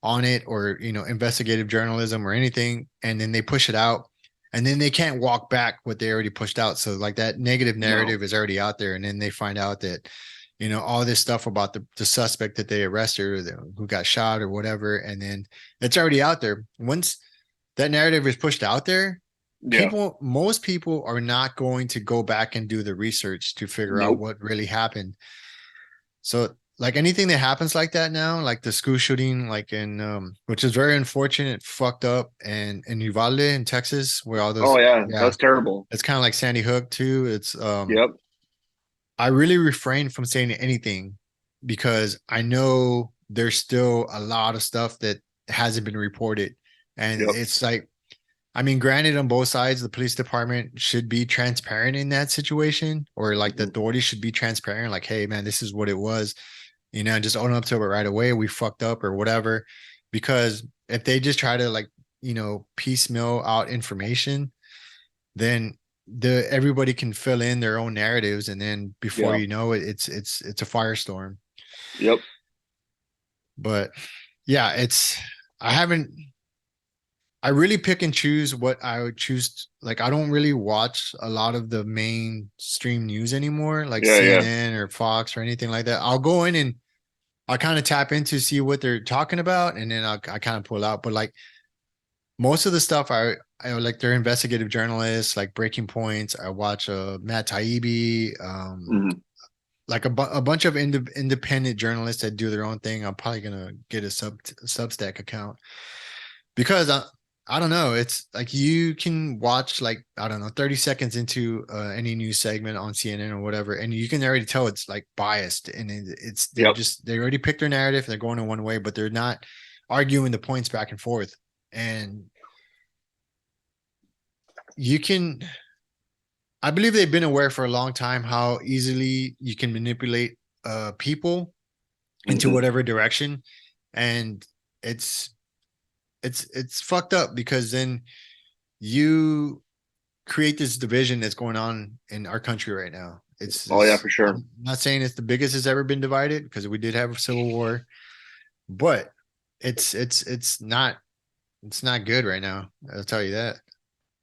on it, or investigative journalism or anything, and then they push it out, and then they can't walk back what they already pushed out. So like that negative No. narrative is already out there, and then they find out that all this stuff about the suspect that they arrested or who got shot or whatever, and then it's already out there. Once that narrative is pushed out there, Yeah. most people are not going to go back and do the research to figure out Nope. what really happened. So like anything that happens like that now, like the school shooting, like in which is very unfortunate, fucked up, and in Uvalde in Texas, where all Oh those, yeah, yeah, that's terrible. it's kind of like Sandy Hook too. It's Yep. I really refrain from saying anything because I know there's still a lot of stuff that hasn't been reported. And Yep. it's like, I mean, granted, on both sides, the police department should be transparent in that situation, or like the Mhm. authorities should be transparent, like, hey, man, this is what it was, just own up to it right away. We fucked up or whatever. Because if they just try to, like, piecemeal out information, then the everybody can fill in their own narratives, and then before Yeah. you know it, it's a firestorm. Yep. But yeah, it's I haven't I really pick and choose what I would choose. Like, I don't really watch a lot of the mainstream news anymore, like Yeah. Yeah. CNN or Fox or anything like that. I'll go in and I'll kind of tap into see what they're talking about, and then I kind of pull out. But like most of the stuff, I like they're investigative journalists, like Breaking Points. I watch Matt Taibbi, Mhm. like a bunch of independent journalists that do their own thing. I'm probably gonna get a Substack account because I don't know. It's like you can watch, like, I don't know, 30 seconds into any news segment on CNN or whatever, and you can already tell it's like biased, and it's Yep. they already picked their narrative and they're going in one way, but they're not arguing the points back and forth. And you can I believe they've been aware for a long time how easily you can manipulate people into Mhm. whatever direction, and it's it's fucked up because then you create this division that's going on in our country right now. Oh yeah, for sure. I'm not saying it's the biggest it's ever been divided because we did have a civil war, but it's not good right now. I'll tell you that.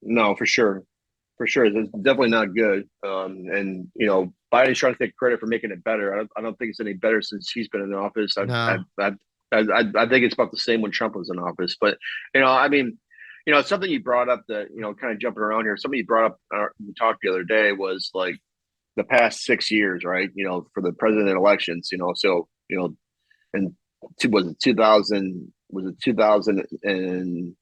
No, for sure. For sure. It's definitely not good. And Biden's trying to take credit for making it better. I don't think it's any better since he's been in office. No, I think it's about the same when Trump was in office. But I mean, something you brought up that kind of jumping around here. Something you brought up we talked the other day was like the past 6 years, right? For the president elections. So and was it 2000? Was it 2000 and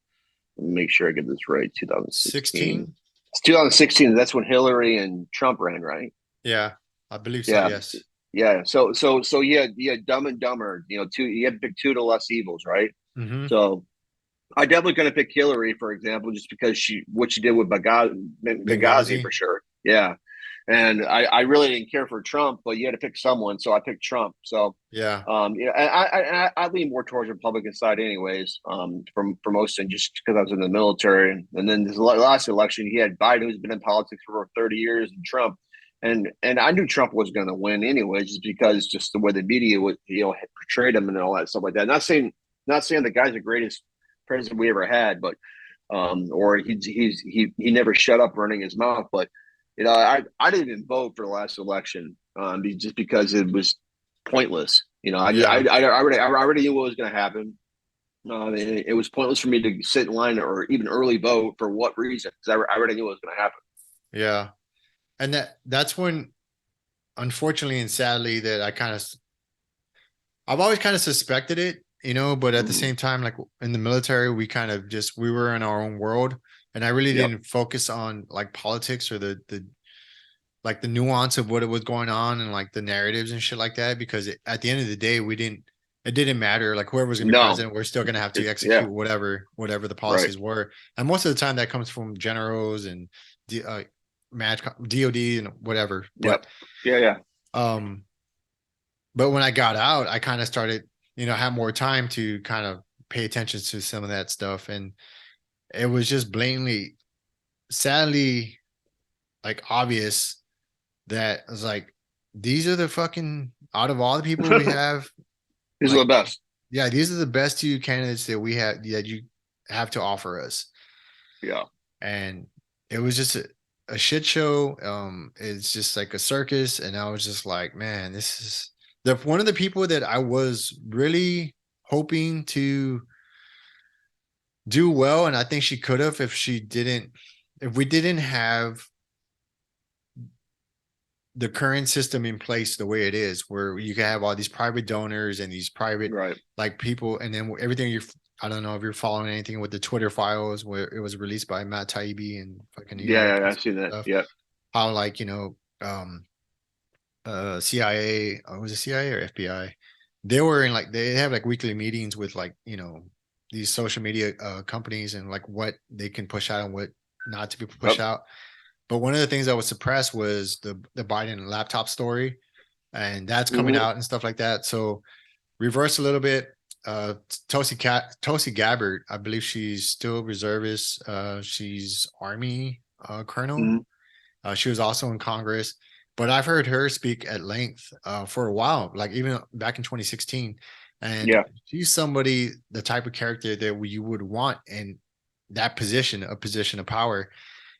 make sure I get this right? 2016. 16. It's 2016. That's when Hillary and Trump ran, right? Yeah, I believe so. Yeah, Yes. yeah. So you had Dumb and Dumber. Two. You had to pick two to less evils, right? Hmm. So I definitely going to pick Hillary, for example, just because what she did with Benghazi Benghazi. for sure. Yeah, and I really didn't care for Trump, but you had to pick someone, so I picked Trump. So, Yeah. I lean more towards Republican side, anyways. For most things, just because I was in the military, and then this last election, he had Biden, who's been in politics for over 30 years, and Trump, and I knew Trump was going to win anyways, just because just the way the media would portrayed him and all that stuff like that. Not saying the guy's the greatest president we ever had, but or he never shut up running his mouth. But I didn't even vote for the last election just because it was pointless. Yeah. I already knew what was going to happen. It was pointless for me to sit in line or even early vote for what reason? Because I already knew what was going to happen. Yeah. And that's when, unfortunately and sadly, that I've always kind of suspected it, but at the Mhm. same time, like in the military, we were in our own world, and I really Yep. didn't focus on like politics or the like the nuance of what it was going on and like the narratives and shit like that, because at the end of the day, it didn't matter. Like whoever was going to be No. president, we're still going to have to Yeah. execute whatever the Right. policies were. And most of the time that comes from generals and match DOD and whatever. Yep. Yeah. Yeah. Um, but when I got out, I kind of started, have more time to kind of pay attention to some of that stuff. And it was just blatantly, sadly, like obvious that I was like, these are the fucking, out of all the people we have, These are the like, best. yeah, these are the best two candidates that we have that you have to offer us. Yeah. And it was just a shit show. It's just like a circus. And I was just like, man, this is one of the people that I was really hoping to do well. And I think she could have if we didn't have the current system in place the way it is, where you can have all these private donors and these private Right. like people, and then everything you. I don't know if you're following anything with the Twitter files where it was released by Matt Taibbi and fucking Elon Yeah, Musk I've seen that. stuff. Yeah. How like CIA, was it CIA or FBI? They were in like they have like weekly meetings with like these social media companies and like what they can push out and what not to be pushed Yep. out. But one of the things that was suppressed was the Biden laptop story, and that's coming Hmm. out and stuff like that. So reverse a little bit. Tulsi Gabbard, I believe she's still reservist. She's Army colonel. Hmm. She was also in Congress, but I've heard her speak at length for a while, like even back in 2016. And Yeah. she's somebody, the type of character that you would want in that position, a position of power.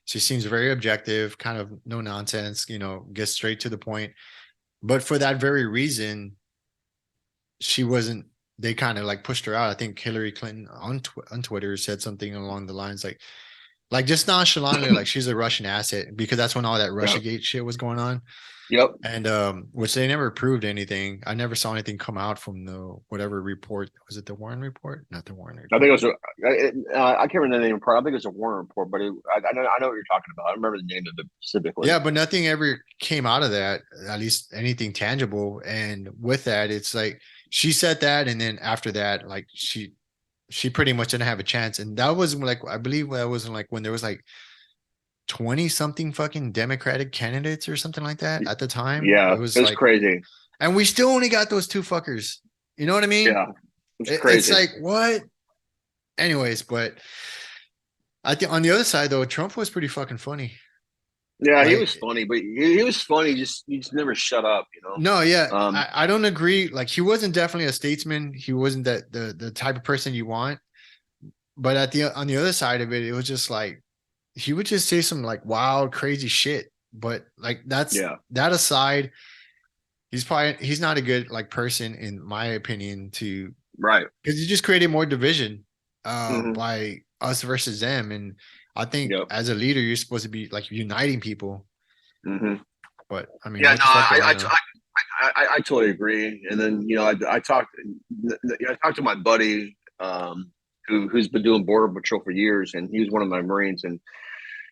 She seems very objective, kind of no nonsense, gets straight to the point. But for that very reason, she wasn't. They kind of like pushed her out. I think Hillary Clinton on Twitter said something along the lines like just nonchalantly, like she's a Russian asset because that's when all that Yeah. Russiagate shit was going on. Yep. And which they never proved anything. I never saw anything come out from the whatever report. Was it the Warren report? Not the Warren I think report. it was. I can't remember the name. I think it was a Warren report, but I know what you're talking about. I remember the name of it specifically. Yeah, but nothing ever came out of that, at least anything tangible. And with that, it's like she said that, and then after that, like she pretty much didn't have a chance. And that was like I believe that was like when there was like 20 something fucking Democratic candidates or something like that at the time. Yeah, It was it was like, crazy. and we still only got those two fuckers. You know what I mean? Yeah, it's It's crazy. like, what? Anyways, but I think on the other side though, Trump was pretty fucking funny. Yeah, he Like, was funny, but he was funny. He just never shut up. no, yeah, Um. I don't agree. Like, he wasn't definitely a statesman. He wasn't that the type of person you want. But at the on the other side of it, it was just like he would just say some like wild, crazy shit. But like that's Yeah. that aside, he's not a good like person in my opinion to Right. because he just created more division Hmm. by us versus them. And I think Yep. as a leader, you're supposed to be like uniting people. Hmm. But I mean, Yeah. what No, the fuck do I know? I totally agree. And then I talked to my buddy who's been doing border patrol for years, and he was one of my Marines. And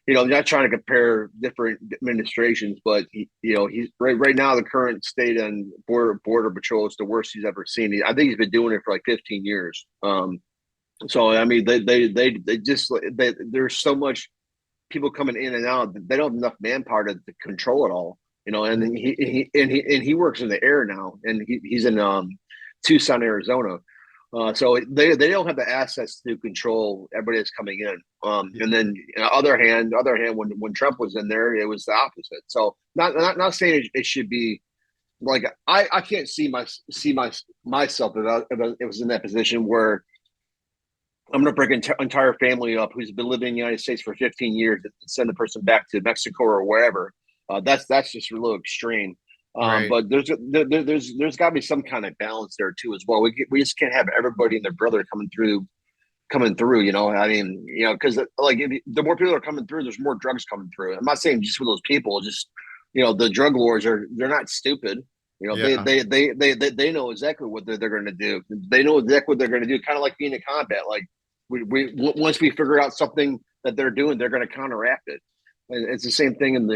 not trying to compare different administrations, but he's right now the current state and border patrol is the worst he's ever seen. I think he's been doing it for like 15 years. So I mean, they just there's so much people coming in and out. They don't have enough manpower to control it all. And he works in the air now, and he's in Tucson, Arizona. So they don't have the assets to control everybody that's coming in. And then other hand, when Trump was in there, it was the opposite. So not saying it should be like I can't see myself if I was in that position where I'm going to bring an entire family up who's been living in the United States for 15 years and send the person back to Mexico or wherever. That's just a little extreme. Right. But there's got to be some kind of balance there too as well. We just can't have everybody and their brother coming through. I mean, because like the more people are coming through, there's more drugs coming through. I'm not saying just for those people, just the drug lords they're not stupid. Yeah. They know exactly what they're going to do. They know exactly what they're going to do. Kind of like being in combat. Like we once we figure out something that they're doing, they're going to counteract it. And it's the same thing in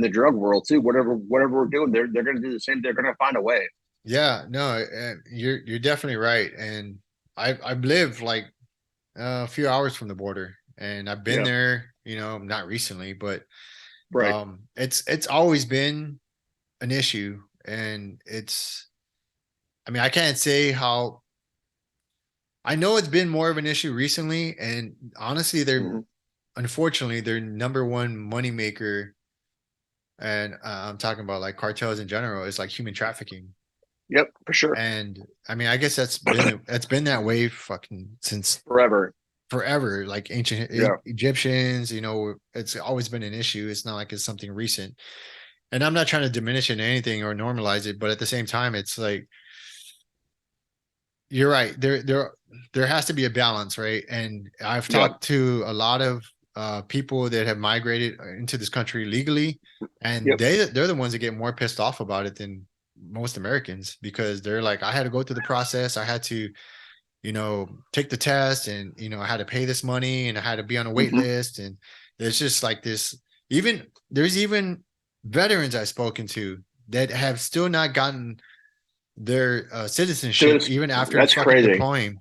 the drug world too. Whatever we're doing, they're going to do the same. They're going to find a way. Yeah. No, you're definitely right. And I've lived like a few hours from the border, and I've been Yeah. there. Not recently, but Right. it's always been an issue, and it's. I mean, I can't say how. I know it's been more of an issue recently, and honestly, they're Hmm. unfortunately their number one moneymaker, and I'm talking about like cartels in general, is like human trafficking. Yep. For sure. And I mean, I guess that's been that way fucking since Forever. forever, like ancient Yeah. Egyptians, it's always been an issue. It's not like it's something recent. And I'm not trying to diminish it in anything or normalize it, but at the same time, it's like you're right. There has to be a balance, right? And I've Yeah. talked to a lot of people that have migrated into this country legally, and Yep. they're the ones that get more pissed off about it than most Americans, because they're like, I had to go through the process, I had to, take the test, and I had to pay this money, and I had to be on a wait Hmm. list, and it's just like this. Even there's even veterans I've spoken to that have still not gotten their So citizenship even after that's fucking crazy. deploying.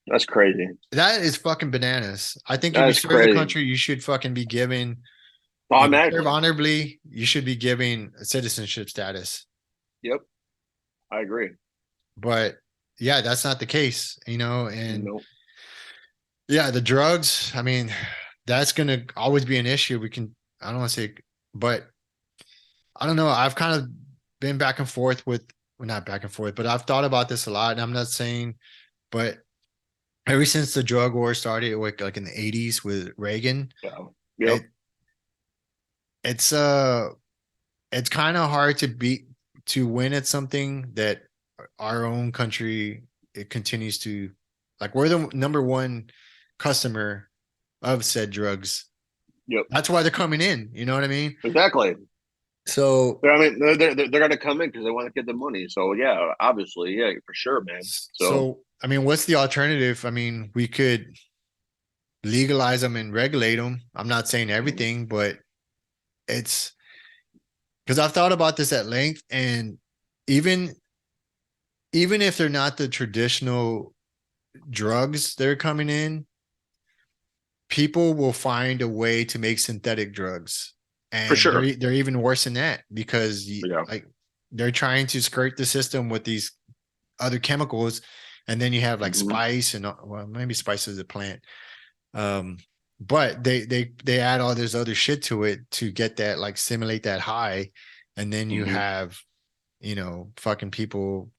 That's crazy. That is fucking bananas. I think if you That's serve the crazy. country, you should fucking be given, serve Automatically. honorably. You should be giving citizenship status. Yep. I agree. But yeah, that's not the case, and No, yeah, the drugs, I mean, that's going to always be an issue. I don't want to say, but I don't know. I've kind of been back and forth well, not back and forth, but I've thought about this a lot. And I'm not saying, but ever since the drug war started, like in the 80s with Reagan, yeah. Yep. it, it's it's kind of hard to win at something that our own country, it continues to, like, we're the number one customer of said drugs. Yep. That's why they're coming in. You know what I mean? Exactly. So, I mean, they're going to come in because they want to get the money. So yeah, obviously, yeah, for sure, man. So I mean, what's the alternative? I mean, we could legalize them and regulate them. I'm not saying everything, but it's because I've thought about this at length, and even even if they're not the traditional drugs that are coming in, people will find a way to make synthetic drugs, for and sure, they're even worse than that, because yeah. like they're trying to skirt the system with these other chemicals, and then you have like Hmm. spice, and well, maybe spice is a plant, um, but they add all this other shit to it to get that, like, simulate that high, and then you Hmm. have fucking people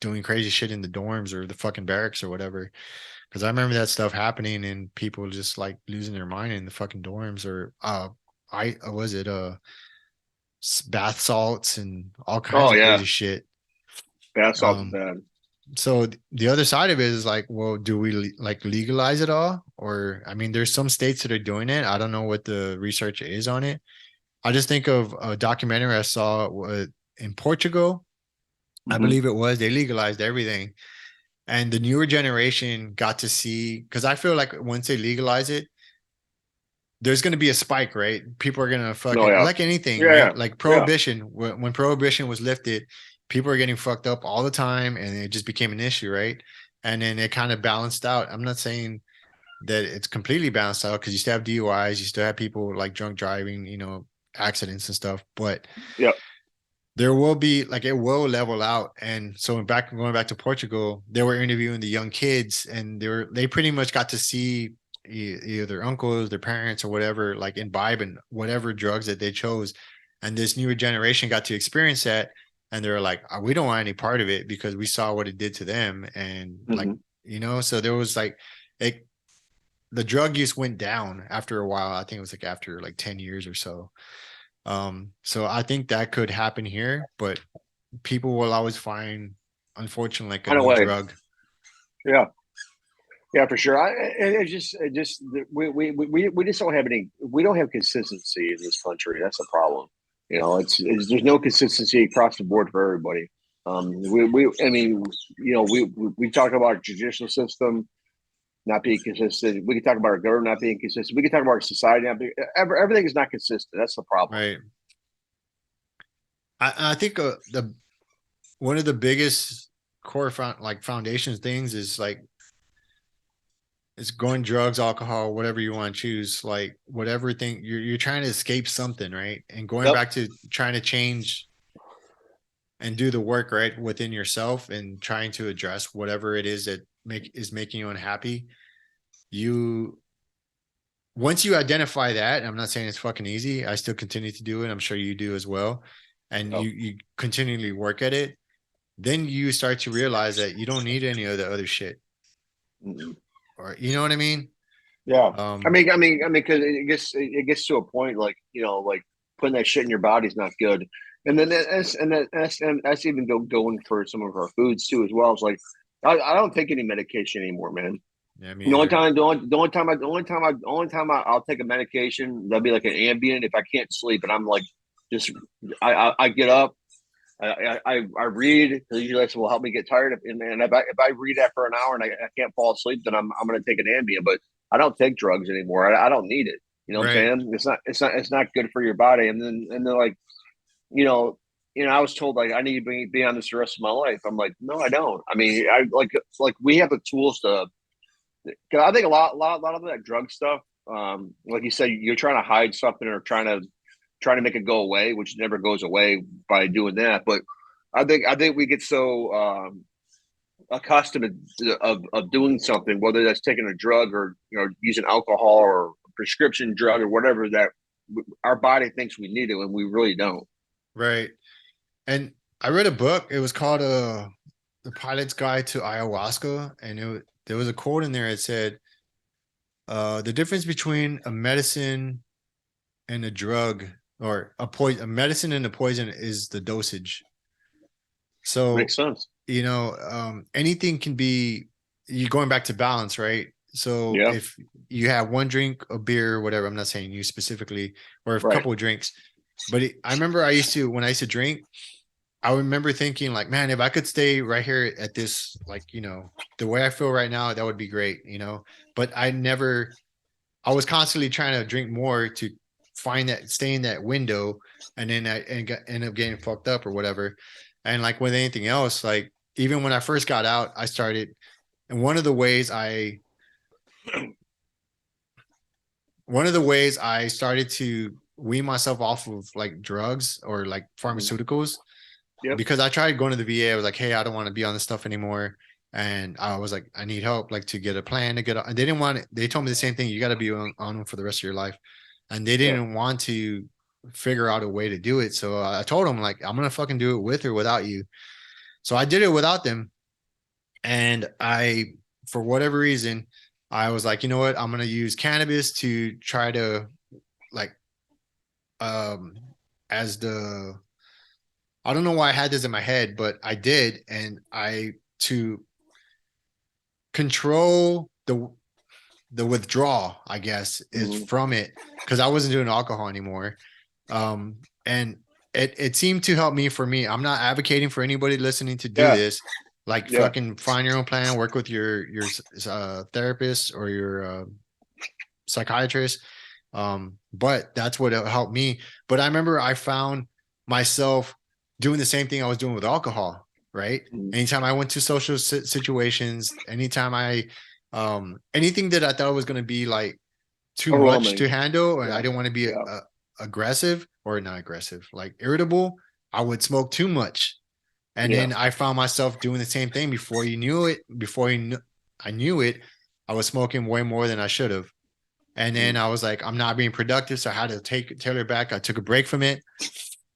doing crazy shit in the dorms or the fucking barracks or whatever. Because I remember that stuff happening, and people just like losing their mind in the fucking dorms, or I was it bath salts and all kinds Oh of yeah, crazy shit. bath salt's Um, bad. so the other side of it is like, well, do we like legalize it all? Or, I mean, there's some states that are doing it. I don't know what the research is on it. I just think of a documentary I saw in Portugal. I Hmm. believe it was, they legalized everything, and the newer generation got to see, because I feel like once they legalize it, there's going to be a spike, right? People are going to Oh fucking, yeah, like anything, yeah, yeah, right? Like yeah. prohibition, when prohibition was lifted, people are getting fucked up all the time, and it just became an issue, right? And then it kind of balanced out. I'm not saying that it's completely balanced out, because you still have DUIs, you still have people like drunk driving, accidents and stuff, but Yeah. there will be, like, it will level out. And so going back to Portugal, they were interviewing the young kids, and they pretty much got to see either their uncles, their parents, or whatever, like, imbibe in whatever drugs that they chose. And this newer generation got to experience that, and they were like, we don't want any part of it, because we saw what it did to them. And like, Hmm. so there was like, it, the drug use went down after a while. I think it was like after like 10 years or so. So I think that could happen here, but people will always find, unfortunately, like a Kind of new way. drug. Yeah. Yeah, for sure. It just we just don't have any. We don't have consistency in this country. That's the problem. It's there's no consistency across the board for everybody. I mean, we talk about our judicial system not being consistent. We can talk about our government not being consistent. We can talk about our society not being. Everything is not consistent. That's the problem. Right. I think the one of the biggest core foundations things is like, it's going drugs, alcohol, whatever you want to choose, like whatever thing you're trying to escape something, right? And going Yep. back to trying to change and do the work right within yourself, and trying to address whatever it is that is making you unhappy. You Once you identify that, I'm not saying it's fucking easy. I still continue to do it. I'm sure you do as well. And Yep. you continually work at it. Then you start to realize that you don't need any of the other shit. Mhm. Or, you know what I mean? Yeah. Um, Because it gets to a point like like putting that shit in your body is not good, and then that's even going for some of our foods too as well. It's like I don't take any medication anymore, man. Yeah, me either. The only time I'll take a medication, that'll be like an Ambien if I can't sleep and I'm like, just I get up, I read because usually that's will help me get tired. And if I read that for an hour and I can't fall asleep, then I'm going to take an Ambien. But I don't take drugs anymore. I don't need it. You know what Right. I'm saying? It's not good for your body. And then like you know, I was told like I need to be on this the rest of my life. I'm like, no, I don't. I mean, I like we have the tools to. Cause I think a lot of that drug stuff, like you said, you're trying to hide something or trying to make it go away, which never goes away by doing that. But I think we get so accustomed of doing something, whether that's taking a drug or using alcohol or a prescription drug or whatever, that our body thinks we need it when we really don't. Right. And I read a book. It was called The Pilot's Guide to Ayahuasca, and there was a quote in there that said, the difference between a medicine and a drug, or a medicine and a poison, is the dosage. So, Makes sense. anything can be, you going back to balance, right? So Yeah. if you have one drink of beer or whatever, I'm not saying you specifically, or a Right. couple of drinks, but I remember when I used to drink, I remember thinking like, man, if I could stay right here at this, like, the way I feel right now, that would be great. But I was constantly trying to drink more to stay in that window. And then end up getting fucked up or whatever. And like with anything else, like even when I first got out, and one of the ways I started to wean myself off of like drugs or like Mhm. pharmaceuticals, Yep. because I tried going to the VA. I was like, hey, I don't want to be on this stuff anymore. And I was like, I need help, like to get a plan to get on. And they didn't want it. They told me the same thing. You got to be on them for the rest of your life. And they Yeah. didn't want to figure out a way to do it. So I told them like, I'm going to fucking do it with or without you. So I did it without them. And for whatever reason, I was like, you know what? I'm going to use cannabis to try to like, um, as I don't know why I had this in my head, but I did. And to control the withdrawal, I guess, is Mhm. from it, because I wasn't doing alcohol anymore. And it seemed to help me. For me, I'm not advocating for anybody listening to do Yeah. this. Like Yeah. fucking find your own plan, work with your therapist or your psychiatrist. But that's what helped me. But I remember I found myself doing the same thing I was doing with alcohol, right? Mhm. Anytime I went to social situations, anytime anything that I thought was going to be like too much Overwhelming. to handle, and I Yeah. didn't want to be Yeah. aggressive, or not aggressive, like irritable, I would smoke too much. And Yeah. then I found myself doing the same thing I knew it, I was smoking way more than I should have. And then Mhm. I was like, I'm not being productive. So I had to tailor back. I took a break from it.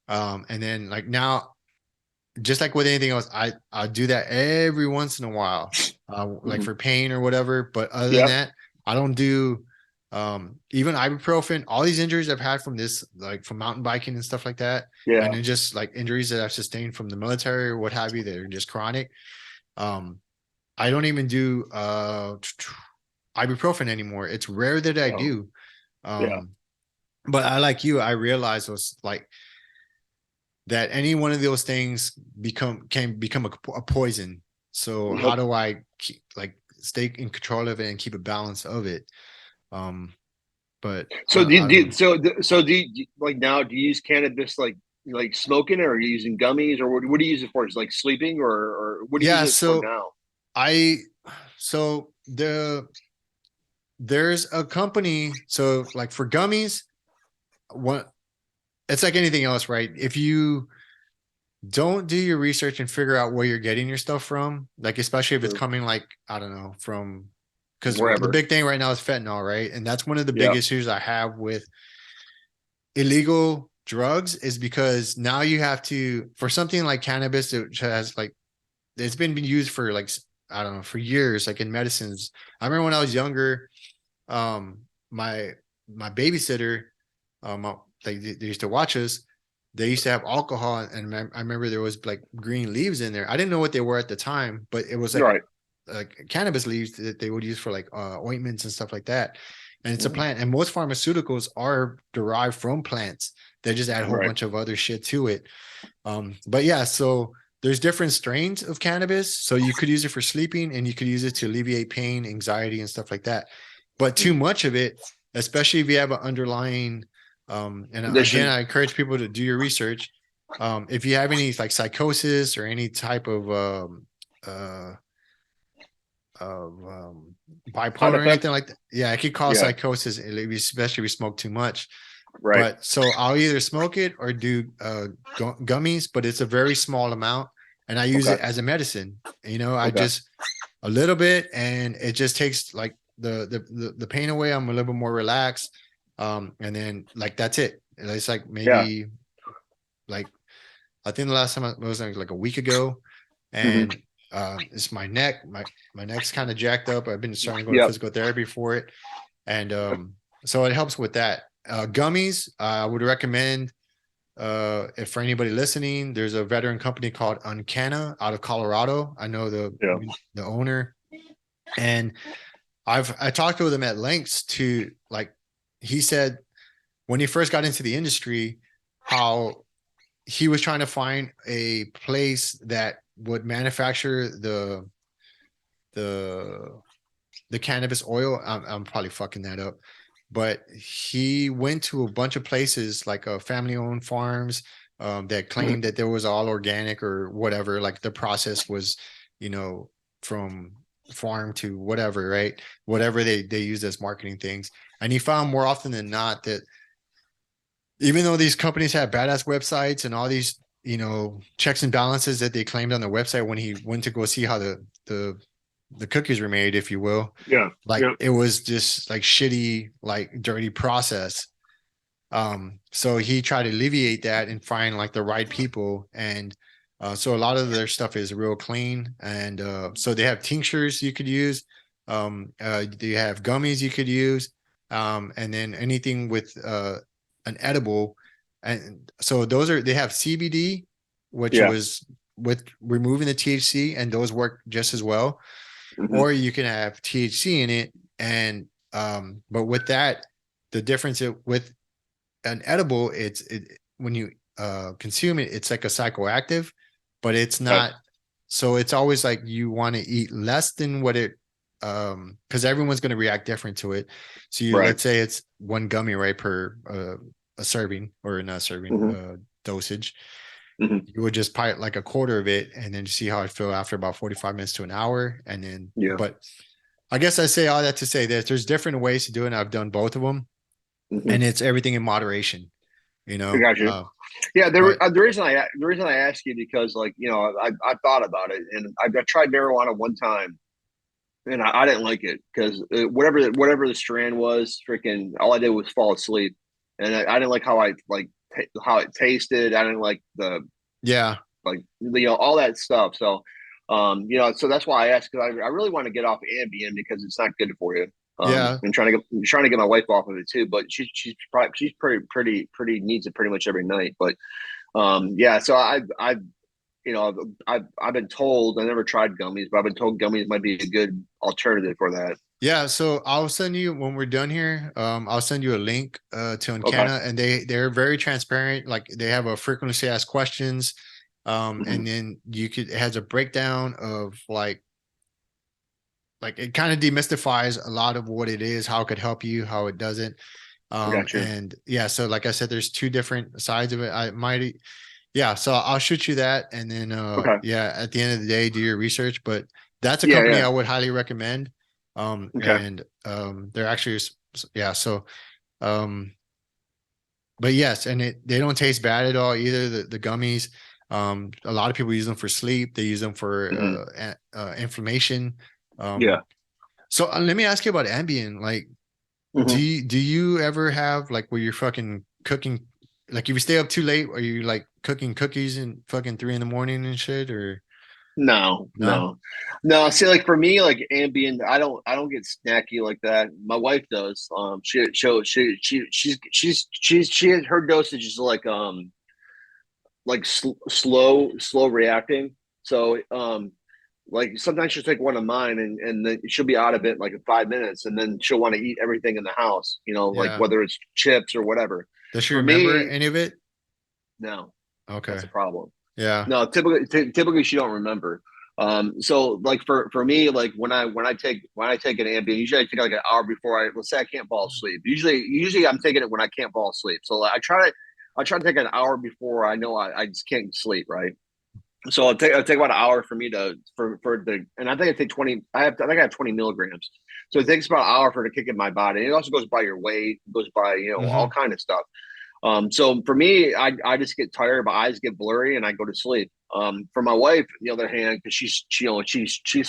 And then like now, just like with anything else, I do that every once in a while, like Mhm. for pain or whatever. But other than Yep. that, I don't do even ibuprofen. All these injuries I've had from this, like from mountain biking and stuff like that, and Yeah. then just like injuries that I've sustained from the military or what have you, that are just chronic. Um, I don't even do ibuprofen anymore. It's rare that I Oh. do. Yeah. Um, but I, like you, I realized was like that any one of those things can become a poison. So how Yep. do I stay in control of it and keep a balance of it? Um, but So I don't know. like now? Do you use cannabis like smoking, or are you using gummies, or what do you use it for? Is it like sleeping, or what do you use Yeah. it for So now? I so there's a company. So like for gummies, what it's like anything else, right? If you don't do your research and figure out where you're getting your stuff from, like especially if it's True. coming like, I don't know, from, because the Wherever. big thing right now is fentanyl, right? And that's one of the big Yeah. issues I have with illegal drugs, is because now you have to, for something like cannabis, which has like, it's been used for like, I don't know, for years, like in medicines. I remember when I was younger, um, my my babysitter, they used to watch us. They used to have alcohol, and I remember there was like green leaves in there. I didn't know what they were at the time, but it was like Right. cannabis leaves that they would use for like ointments and stuff like that. And it's a Mhm. plant, and most pharmaceuticals are derived from plants. They just add a whole Right. bunch of other shit to it. But yeah, so there's different strains of cannabis. So you could use it for sleeping, and you could use it to alleviate pain, anxiety, and stuff like that. But too much of it, especially if you have an underlying, and again, Condition. I encourage people to do your research. If you have any like psychosis or any type uh, of Side bipolar or anything effects. like that, yeah, it could cause Yeah. psychosis, especially if you smoke too much. Right. But so I'll either smoke it or do gummies, but it's a very small amount, and I use Okay. it as a medicine. I Okay. just a little bit, and it just takes like the pain away. I'm a little bit more relaxed, and then like that's it. It's like Yeah. maybe like I think the last time it was like a week ago, Hmm. and it's my neck. My neck's kind of jacked up. I've been starting to go to Yep. physical therapy for it, and so it helps with that. Gummies, I would recommend if for anybody listening, there's a veteran company called Uncanna out of Colorado. I know Yeah. the owner, and I talked with him at lengths to like he said when he first got into the industry, how he was trying to find a place that would manufacture the the cannabis oil. I'm probably fucking that up, but he went to a bunch of places like family owned farms that Mhm. claimed that there was all organic or whatever, like the process was, you know, from farm to whatever, right? Whatever they use as marketing things. And he found more often than not that even though these companies have badass websites and all these, checks and balances that they claimed on the website, when he went to go see how the cookies were made, if you will, Yeah. like Yeah. it was just like shitty, like dirty process. So he tried to alleviate that and find like the right people. And so a lot of their stuff is real clean. And so they have tinctures you could use. They have gummies you could use. And then anything with an edible. And so they have CBD, which Yeah. was with removing the THC, and those work just as well. Hmm. Or you can have THC in it. And, but with that, the difference with an edible, when you consume it, it's like a psychoactive, but it's Okay. not. So it's always like you want to eat less than what it, because everyone's going to react different to it. So Right. let's say it's one gummy, right, per a serving, or not serving, Hmm. dosage. Hmm. You would just pilot like a quarter of it and then see how it feel after about 45 minutes to an hour. And then, Yeah. but I guess I say all that to say that there's different ways to do it. And I've done both of them, Hmm. and it's everything in moderation, you I know. got you. Yeah. But The reason I ask you because like I thought about it and I tried marijuana one time and I didn't like it because whatever the strand was, freaking all I did was fall asleep, and I didn't like how how it tasted. I didn't like the yeah, all that stuff. So, so that's why I asked because I really want to get off Ambien because it's not good for you. yeah, And trying to get my wife off of it too, but she's pretty needs it pretty much every night. But yeah, so I've been told I never tried gummies, but I've been told gummies might be a good alternative for that. yeah. So I'll send you when we're done here. I'll send you a link to Okay. Encana, and they're very transparent. Like they have a frequently asked questions, Hmm. and then it has a breakdown of like it kind of demystifies a lot of what it is, how it could help you, how it doesn't. I got you. And yeah, so like I said, there's two different sides of it. I might, yeah, so I'll shoot you that, and then Okay. yeah, at the end of the day, do your research. But that's a Yeah. company Yeah. I would highly recommend. Okay. And they're actually, yeah, so um but yes, and they don't taste bad at all either, the gummies. A lot of people use them for sleep, they use them for Hmm. inflammation. Yeah. So let me ask you about Ambien. Like, Hmm. do you ever have like where you're fucking cooking, like if you stay up too late, are you like cooking cookies and fucking 3 in the morning and shit, or No, no? no, no. See, like for me, like Ambien, I don't get snacky like that. My wife does. Her dosage is like slow reacting. So Like sometimes she'll take one of mine and then she'll be out of it like in 5 minutes, and then she'll want to eat everything in the house, like Yeah. whether it's chips or whatever. Does she For remember me, any of it? no, Okay. that's a problem. Yeah. No, typically she don't remember. So like for me, like when I take an Ambien, usually I take like an hour before let's say I can't fall asleep. Usually I'm taking it when I can't fall asleep. So like, I try to take an hour before I know I just can't sleep, right? So it'll take about an hour for me to for the and I think I take 20. I think I have 20 milligrams. So it takes about an hour for it to kick in my body. And it also goes by your weight, goes by all Hmm. kind of stuff. So for me, I just get tired, my eyes get blurry, and I go to sleep. For my wife, on the other hand, because she's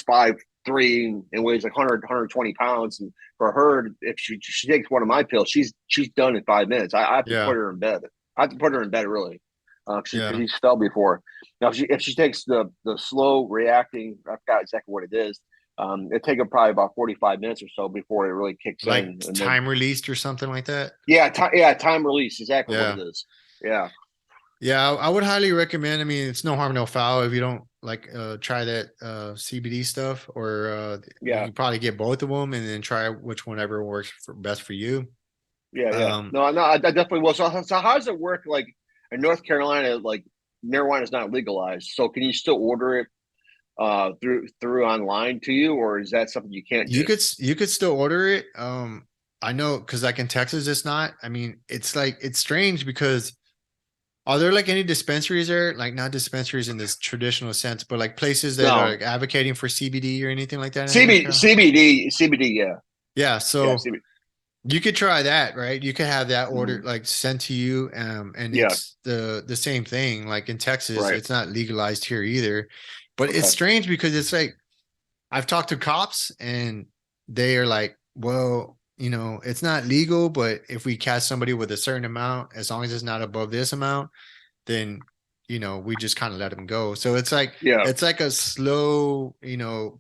5'3" and weighs like 120 pounds, and for her, if she takes one of my pills, she's done in 5 minutes. I have to Yeah. put her in bed. I have to put her in bed really, because Yeah. she's fell before. Now, if she takes the slow reacting, I forgot exactly what it is. It take her probably about 45 minutes or so before it really kicks Like in, and then time released or something like that. yeah, time release, exactly what Yeah. it is. Yeah. Yeah, I would highly recommend. I mean, it's no harm, no foul if you don't like try that CBD stuff, or you Yeah, can probably get both of them and then try which one ever works best for you. yeah. Um, No, I definitely will. So how does it work? Like in North Carolina, like marijuana is not legalized. So can you still order it through online to you, or is that something you can't do? you could still order it. I know because like in Texas, it's not. I mean, it's like it's strange because are there like any dispensaries there? Like not dispensaries in this traditional sense, but like places that are No. like advocating for CBD or anything like that in North CB, Carolina? CBD, yeah. Yeah, Yeah, so CBD. you could try that, right? You could have that order Mhm. like sent to you, and Yeah, it's the same thing. Like in Texas, right. it's not legalized here either. But it's Okay. strange because it's like I've talked to cops and they are like, well, it's not legal, but if we catch somebody with a certain amount, as long as it's not above this amount, then we just kind of let them go. So Yeah, it's like a slow, yeah.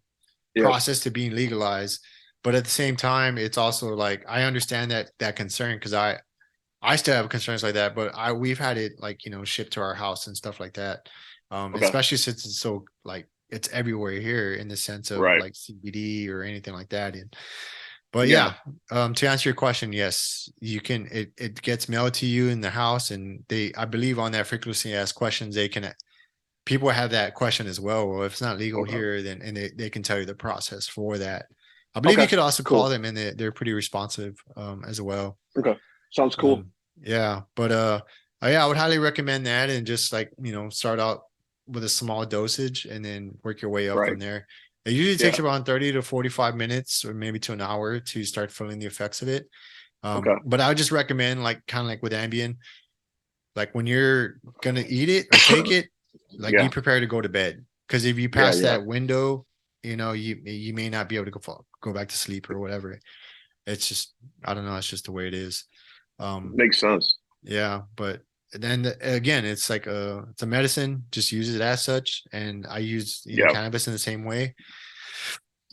process to being legalized. But at the same time, it's also like I understand that concern because I still have concerns like that, but we've had it like shipped to our house and stuff like that. Okay. Especially since it's so like it's everywhere here in the sense of Right. like CBD or anything like that. But Yeah. yeah, to answer your question, yes, you can. It gets mailed to you in the house, and I believe on that frequently asked questions, they can. People have that question as well. Well, if it's not legal Okay. here, then and they can tell you the process for that. I believe you Okay. could also call Cool. them, and they're pretty responsive as well. Okay. Sounds cool. Um, yeah, but yeah, I would highly recommend that, and just like start out with a small dosage, and then work your way up Right. from there. It usually takes Yeah. around 30 to 45 minutes, or maybe to an hour, to start feeling the effects of it. Okay. But I would just recommend, like kind of like with Ambien, like when you're gonna eat it or take it, like be Yeah. prepared to go to bed. Because if you Yeah. pass Yeah. that window, you may not be able to go back to sleep or whatever. It's just I don't know. It's just the way it is. Um, Makes sense. yeah, but then again, it's a medicine. Just use it as such, and I use Yeah. cannabis in the same way.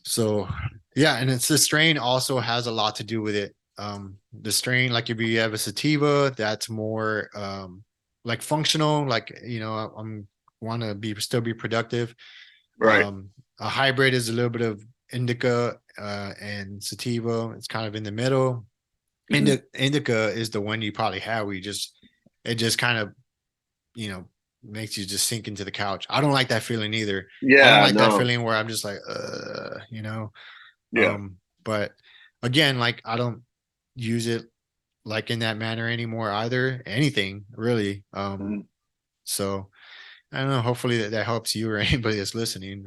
So yeah, and it's the strain also has a lot to do with it. The strain, like if you have a sativa, that's more like functional, like I'm want to be still be productive. Right. A hybrid is a little bit of indica and sativa. It's kind of in the middle. Hmm. Indica is the one you probably have where it just kind of you know makes you just sink into the couch. I don't like that feeling either. I don't Yeah. like that No. feeling where I'm just like Yeah. but again, like I don't use it like in that manner anymore either. Anything really. Mhm. So I don't know. Hopefully that helps you or anybody that's listening.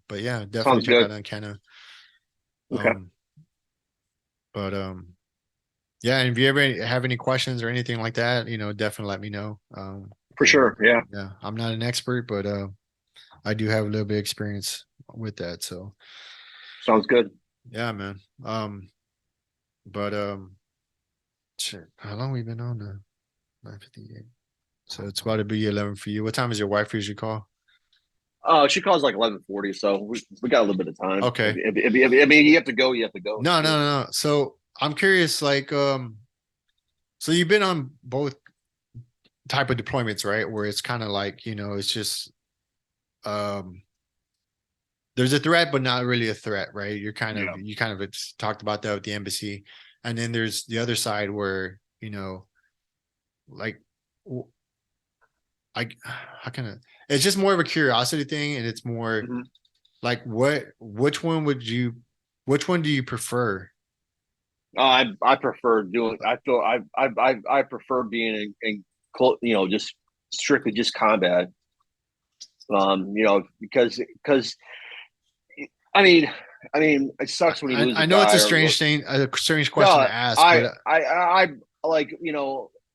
But yeah, definitely Sounds check out good. Uncanna. Okay. Um, but yeah, and if you ever have any questions or anything like that, definitely let me know. For And sure. Yeah. yeah, I'm not an expert, but I do have a little bit of experience with that. So Sounds good. yeah, man. But shit, how long we been on now? 9:58. So it's about to be 11 for you. What time is your wife usually call? She calls like 11:40, so we got a little bit of time. Okay. I mean, you have to go. You have to go. No, no, So no, no. So I'm curious, like, so you've been on both type of deployments, right? Where it's kind of like, it's just um there's a threat, but not really a threat, right? Yeah. You kind of it's talked about that with the embassy, and then there's the other side where like, like how can I? It's just more of a curiosity thing, and it's more Hmm. like which one do you prefer? I prefer doing. I feel I prefer being just strictly just combat. Because I mean, it sucks when you lose a I know it's guy or a strange question no. to ask, I but I I like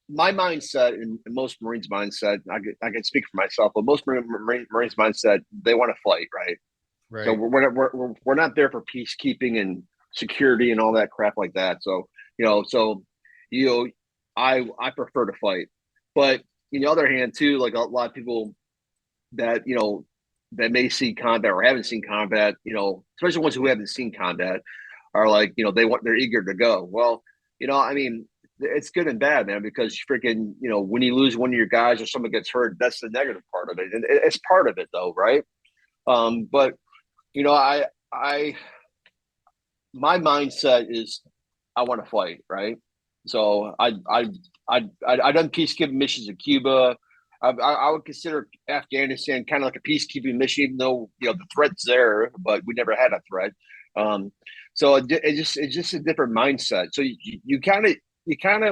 my mindset and most Marines' mindset. I can speak for myself, but most Marines' mindset, they want to fight, right? So right. we're not there for peacekeeping and security and all that crap like that. So you know, I prefer to fight, but on the other hand, too, like a lot of people that that may see combat or haven't seen combat, especially ones who haven't seen combat, are like they're eager to go. Well, I mean, it's good and bad, man, because freaking when you lose one of your guys or someone gets hurt, that's the negative part of it, and it's part of it though, right? But you know, I my mindset is I want to fight, right? So I done peacekeeping missions in Cuba. I would consider Afghanistan kind of like a peacekeeping mission, even though the threat's there, but we never had a threat. Um, so it's just a different mindset. So you kind of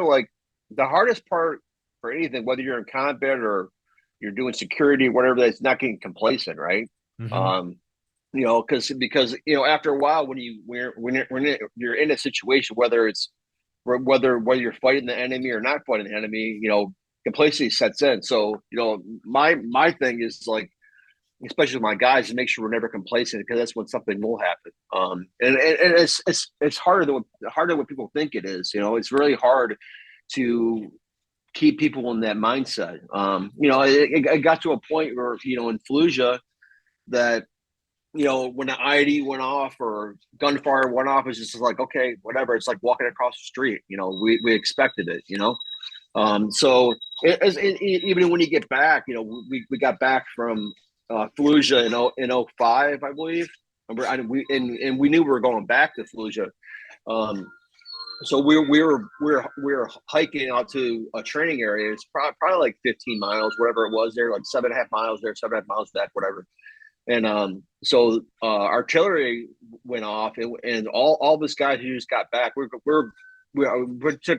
like the hardest part for anything, whether you're in combat or you're doing security, whatever, that's not getting complacent, right? Mm-hmm. Um, because after a while when you're in a situation, whether it's whether you're fighting the enemy or not fighting the enemy, complacency sets in. So my thing is like, especially with my guys, to make sure we're never complacent, because that's when something will happen. And it's harder than what people think it is. It's really hard to keep people in that mindset. It got to a point where in Fallujah that when the ID went off or gunfire went off, it's just like, okay, whatever. It's like walking across the street. We expected it. So even when you get back, we got back from Fallujah in 05, I believe. And we knew we were going back to Fallujah. Um, so we were hiking out to a training area. It's probably like 15 miles, whatever it was there, like 7.5 miles there, 7.5 miles back, whatever. And so artillery went off, and all this guys who just got back, we took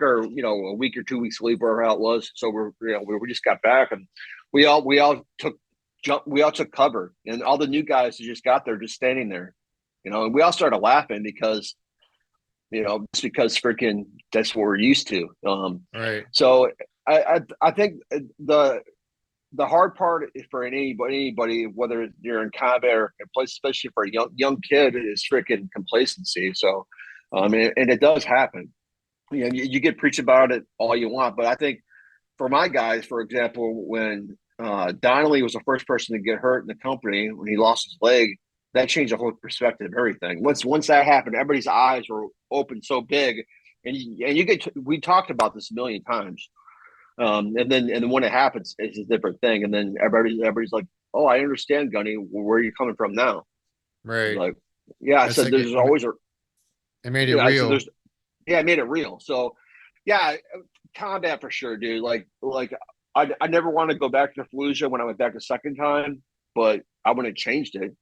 our a week or 2 weeks leave, wherever it was. So we just got back, and we all took cover, and all the new guys who just got there just standing there, and we all started laughing because just because freaking that's what we're used to. Right. So I think the hard part for anybody, whether you're in combat or in place, especially for a young kid, is freaking complacency. So, and it does happen. You get preached about it all you want, but I think for my guys, for example, when Donnelly was the first person to get hurt in the company when he lost his leg, that changed the whole perspective of everything. Once that happened, everybody's eyes were open so big, and you get we talked about this a million times. And then when it happens, it's a different thing. And then everybody's like, "Oh, I understand, Gunny. Where are you coming from now?" Right. Like, yeah, I It's said like there's always a it made it yeah. I said real. there's yeah, I made it real. So yeah, combat for sure, dude. Like I never want to go back to Fallujah when I went back the second time, but I wouldn't have changed it.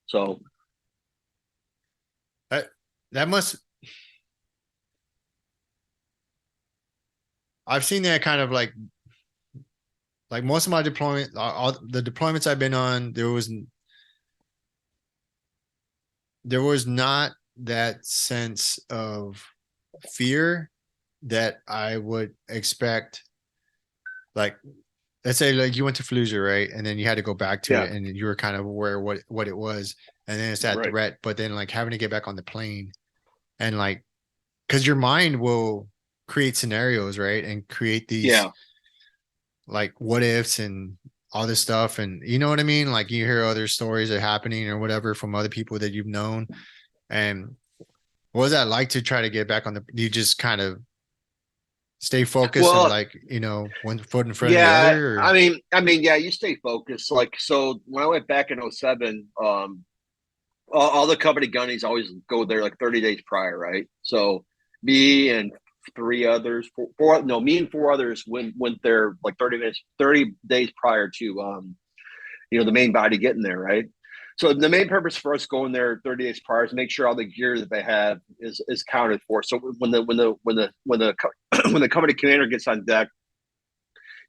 So That that must I've seen that kind of like most of my deployment, all the deployments I've been on, there was not that sense of fear that I would expect. Like, let's say like you went to Fallujah, right? And then you had to go back to yeah, it, and you were kind of aware what it was, and then it's that right, threat. But then like having to get back on the plane and like because your mind will create scenarios, right? And create these yeah, like what ifs and all this stuff. And you know what I mean? Like you hear other stories that are happening or whatever from other people that you've known. And what was that like to try to get back on the, you just kind of stay focused and well, like, one foot in front of the yeah. other or I mean, yeah. You stay focused. Like, so when I went back in '07, all the company gunnies always go there like 30 days prior, right? So me and three others, no, me and four others went there like 30 days prior to the main body getting there, right? So the main purpose for us going there 30 days prior is to make sure all the gear that they have is counted for. So when the when the company commander gets on deck,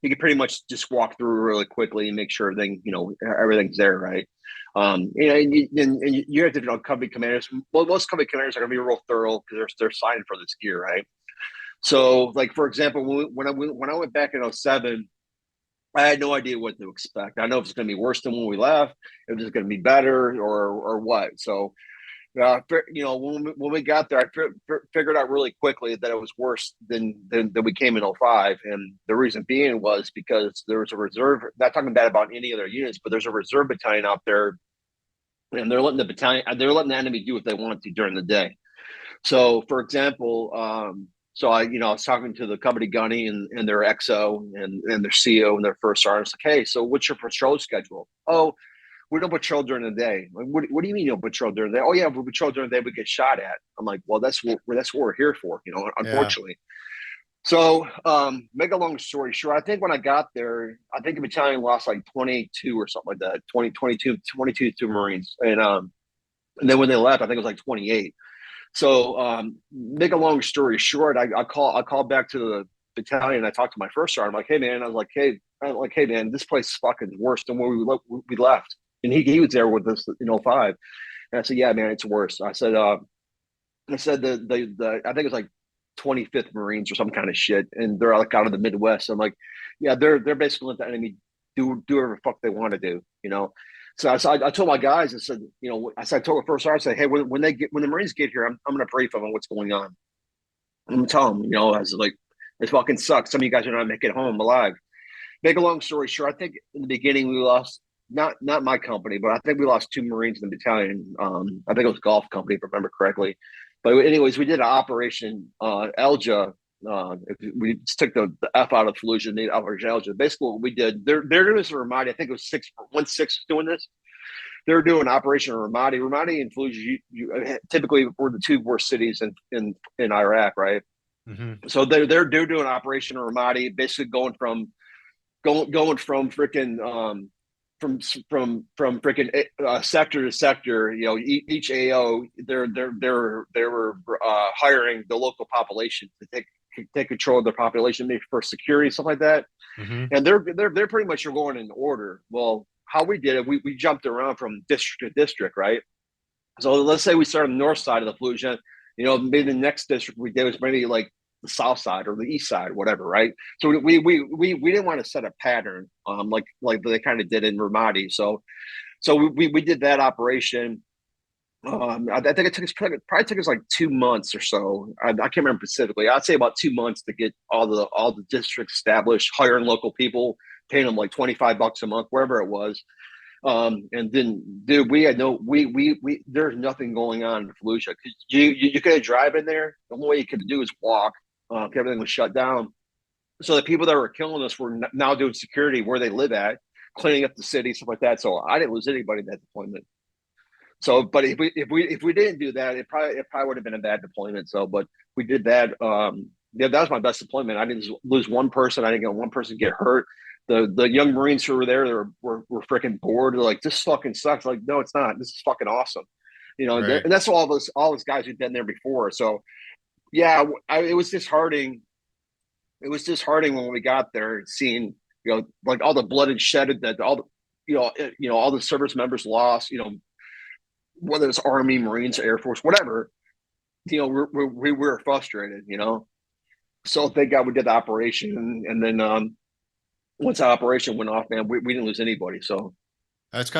you can pretty much just walk through really quickly and make sure everything's there, right? And you have to company commanders. Well, most company commanders are going to be real thorough because they're signing for this gear, right? So, like for example, when I went back in '07, I had no idea what to expect. I know if it's going to be worse than when we left, if it's going to be better or what. So when we got there, figured out really quickly that it was worse than we came in '05. And the reason being was because there was a reserve, not talking bad about any other units, but there's a reserve battalion out there, and they're letting the enemy do what they want to during the day. So, for example, I was talking to the company gunny and their XO and their CO and their first sergeant. Like, hey, so what's your patrol schedule? Oh, we don't patrol during the day. Like, what do you mean you don't patrol during the day? Oh yeah, if we patrol during the day, we get shot at. I'm like, well, that's what we're here for, Yeah. unfortunately. So, make a long story short, I think when I got there, I think the battalion lost like 22 or something like that, 22 to Marines. And then when they left, I think it was like 28. So, make a long story short, I call back to the battalion. I talked to my first sergeant. I'm like, hey man, hey man, this place is fucking worse than where we left. And he was there with us in '05. And I said, yeah, man, it's worse. I said the I think it's like 25th Marines or some kind of shit, and they're like out of the Midwest. I'm like, yeah, they're basically let the enemy do whatever the fuck they want to do. So I told my guys, I said, I told the first sergeant, I said, hey, when the Marines get here, I'm gonna brief them on what's going on. I'm gonna tell them, I was like, it fucking sucks. Some of you guys are not making it home alive. Make a long story short, I think in the beginning we lost not my company, but I think we lost two Marines in the battalion. I think it was Golf Company, if I remember correctly. But anyways, we did an operation Elja. We just took the F out of Fallujah and made Operation Elja. Basically, what we did, they're doing this in Ramadi. I think it was 1-6 doing this. They're doing Operation Ramadi. Ramadi and Fallujah typically were the two worst cities in Iraq, right? Mm-hmm. So they're doing Operation Ramadi, basically going from freaking from freaking sector to sector. Each AO they were hiring the local population to take control of their population, maybe for security, stuff like that. Mm-hmm. And they're pretty much going in order. Well, how we did it, we jumped around from district to district, right? So let's say we started on the north side of the Fallujah. Maybe the next district we did was maybe like the south side or the east side, whatever, right? So we didn't want to set a pattern, like they kind of did in Ramadi. So we did that operation. I think probably took us like 2 months or so. I can't remember specifically. I'd say about 2 months to get all the districts established, hiring local people, paying them like $25 a month, wherever it was. And then, dude, we had no, we there's nothing going on in Fallujah. You couldn't drive in there. The only way you could do is walk. Everything was shut down. So the people that were killing us were now doing security where they live at, cleaning up the city, stuff like that. So I didn't lose anybody in that deployment. So, but if we didn't do that, it probably would have been a bad deployment. So, but we did that. Yeah, that was my best deployment. I didn't lose one person. I didn't get one person get hurt. The young Marines who were there, were freaking bored. They're like, this fucking sucks. Like, no, it's not. This is fucking awesome. Right. And that's all those guys who'd been there before. So yeah, it was disheartening. It was disheartening when we got there, seeing like all the blood and shedded that all the all the service members lost. Whether it's Army, Marines, Air Force, whatever. We were frustrated. So thank God we did the operation, and then once the operation went off, man, we didn't lose anybody. So That's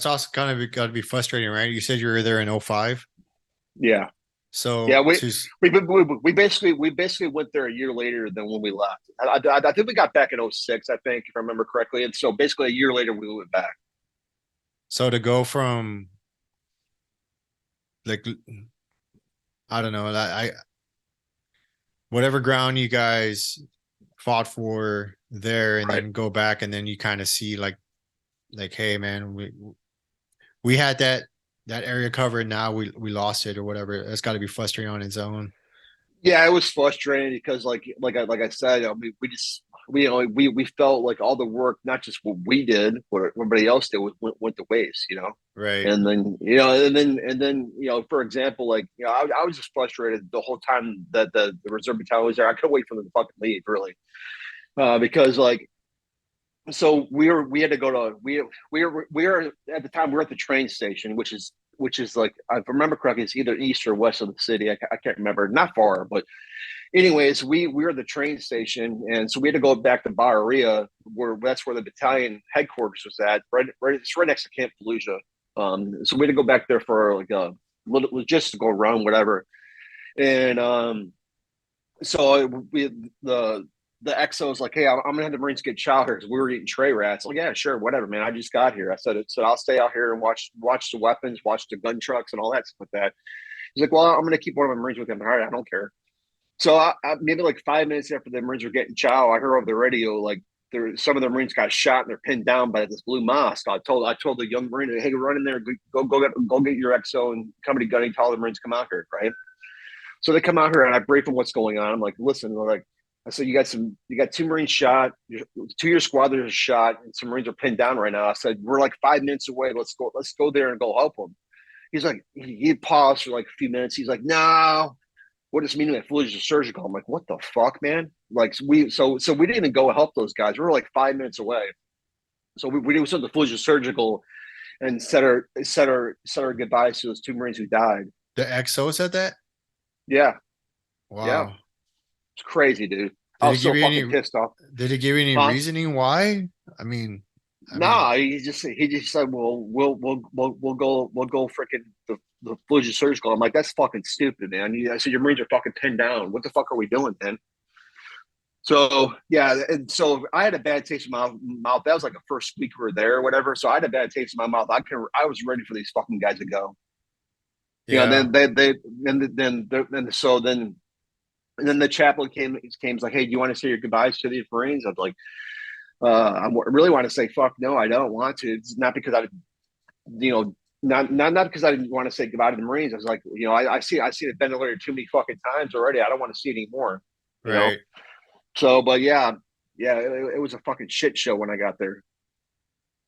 also kind of got to be frustrating, right? You said you were there in '05. yeah, yeah, So we basically went there a year later than when we left. I think we got back in '06, I think, if I remember correctly. And so basically a year later we went back. so to go from like, I don't know, whatever ground you guys fought for there, and Right. then go back, and then you kind of see like, hey man, we had that that area covered. Now we lost it or whatever. That's got to be frustrating on its own. Yeah, it was frustrating because like I said, we just we felt like all the work, not just what we did, what everybody else did, went to waste, Right. And then for example, I was just frustrated the whole time that the reserve battalion was there. I couldn't wait for them to fucking leave, really, because so we had to go to we were at the time we were at the train station, which is like, if I remember correctly, it's either east or west of the city. I can't remember, not far, but anyways, we were at the train station, and so we had to go back to Bahia, where that's where the battalion headquarters was at. It's right next to Camp Fallujah. So we had to go back there for like a little logistical run, whatever. And so the XO was like, "Hey, I'm gonna have the Marines get shot here because we were eating tray rats." Like, yeah, sure, whatever, man. I just got here. I said, I'll stay out here and watch the weapons, watch the gun trucks, and all that stuff like that. He's like, "Well, I'm gonna keep one of my Marines with him." All right, I don't care. So maybe like 5 minutes after the Marines were getting chow, I heard over the radio like some of the Marines got shot and they're pinned down by this blue mosque. I told the young Marine, "Hey, run in there, go get your XO and company gunning. Tell the Marines come out here, right?" So they come out here and I brief them what's going on. I'm like, "Listen," I said, you got two Marines shot, two of your squadrons are shot, and some Marines are pinned down right now. I said, we're like 5 minutes away. Let's go there and go help them. He's like, he paused for like a few minutes. He's like, "No, what does it mean that Fallujah surgical?" I'm like, "What the fuck, man?" Like we didn't even go help those guys. We were like 5 minutes away. So we did something Fallujah surgical and said our goodbyes to those two Marines who died. The XO said that. Yeah, yeah, Wow. it's crazy, dude. I Did was he give so you any? fucking pissed off. Did he give you any Huh? reasoning why? I mean, I mean, Nah, he just said, "Well, we'll go freaking the Fallujah surgical." I'm like, "That's fucking stupid, man." I said, "Your Marines are fucking pinned down. What the fuck are we doing, man?" So yeah, and so I had a bad taste in my mouth. That was like the first week we were there, or whatever. So I had a bad taste in my mouth. I was ready for these fucking guys to go. yeah. Then the chaplain came was like, "Hey, do you want to say your goodbyes to the Marines?" I was like, I really want to say fuck no, I don't want to. It's not because you know, not because I didn't want to say goodbye to the Marines. I was like, I see the ventilator too many fucking times already. I don't want to see it anymore. You know. Right. So, but yeah, it was a fucking shit show when I got there.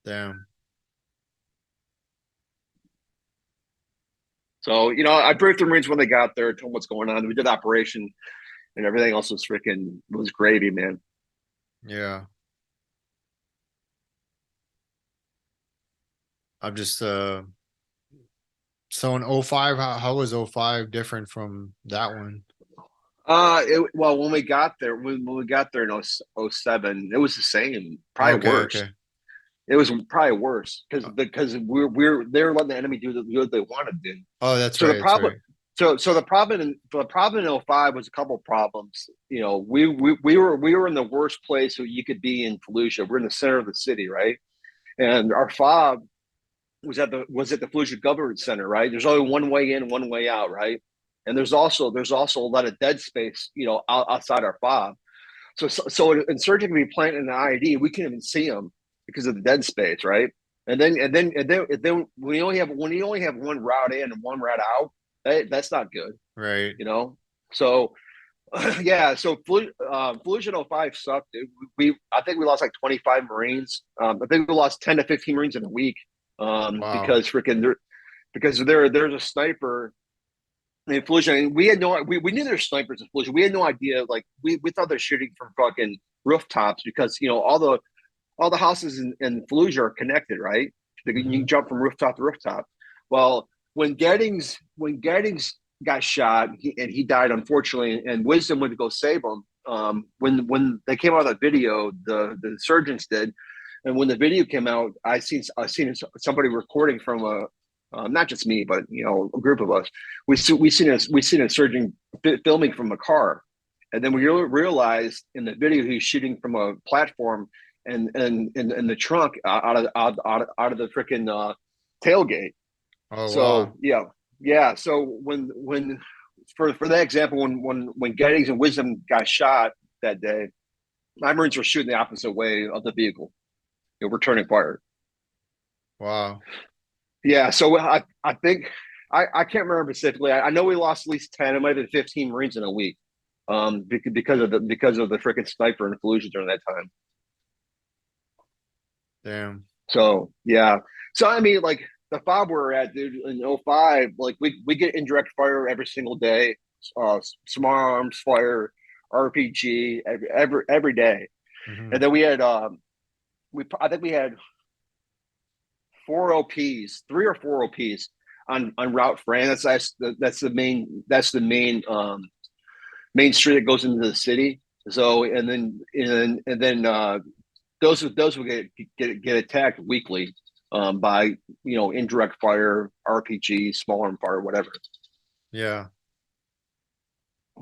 Damn. So, I briefed the Marines when they got there, told them what's going on. We did operation and everything else was gravy, man. Yeah. I'm just so in '05, how was '05 different from that one? Well, when we got there in 07, it was the same, probably Okay, worse. okay. It was probably worse because Uh, because they're letting the enemy do what they want to do. Oh, that's So the right, that's problem, right. the problem in 05 was a couple of problems. We were in the worst place so you could be in Fallujah. We're in the center of the city, right? And our fob was at the Fallujah Government Center, right? There's only one way in, one way out, right? And there's also a lot of dead space, outside our fob. So an insurgent can be planting an IED, we can't even see them because of the dead space, right? And then when you only have one route in and one route out, that's not good, Right. you know. So yeah, so Fallujah 05 sucked. I think we lost like 25 Marines. I think we lost 10 to 15 Marines in a week, Wow. because there's a sniper in Fallujah. And we knew there were snipers in Fallujah. We had no idea. Like we thought they're shooting from fucking rooftops because all the houses in Fallujah are connected, right? You Hmm. can jump from rooftop to rooftop. Well, when Gettings got shot and he died unfortunately, and Wisdom went to go save him. When they came out of that video, the surgeons did, and when the video came out, I seen somebody recording from not just me, but a group of us. We seen a surgeon filming from a car, and then we realized in the video he's shooting from a platform and the trunk out of the freaking tailgate. Oh, So wow. yeah, yeah. So when for that example, when Gettys and Wisdom got shot that day, my Marines were shooting the opposite way of the vehicle. Returning fire. Wow. Yeah, so I think I can't remember specifically. I know we lost at least 10. It might have been 15 Marines in a week, because of the freaking sniper and Fallujah during that time. Damn. So yeah, so I mean, like the fob we're at, dude, in '05, like we get indirect fire every single day, small arms fire, RPG every day, Hmm. and then we had we I think we had four OPs, three or four OPs on Route Fran. That's the main street that goes into the city. So and then those would get attacked weekly by indirect fire, RPG, small arm fire, whatever. Yeah.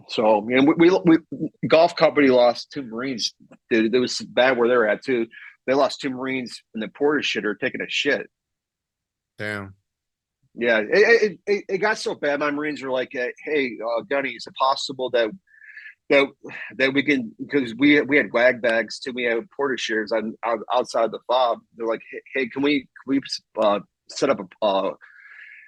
So we golf company lost two Marines. Dude, it was bad where they're at too. They lost two Marines in the porta shitter taking a shit. Damn. Yeah, it got so bad. My Marines were like, "Hey, Gunny, is it possible that that we can, because we had wag bags too. We had porta shares outside the fob. They're like, hey, can we set up a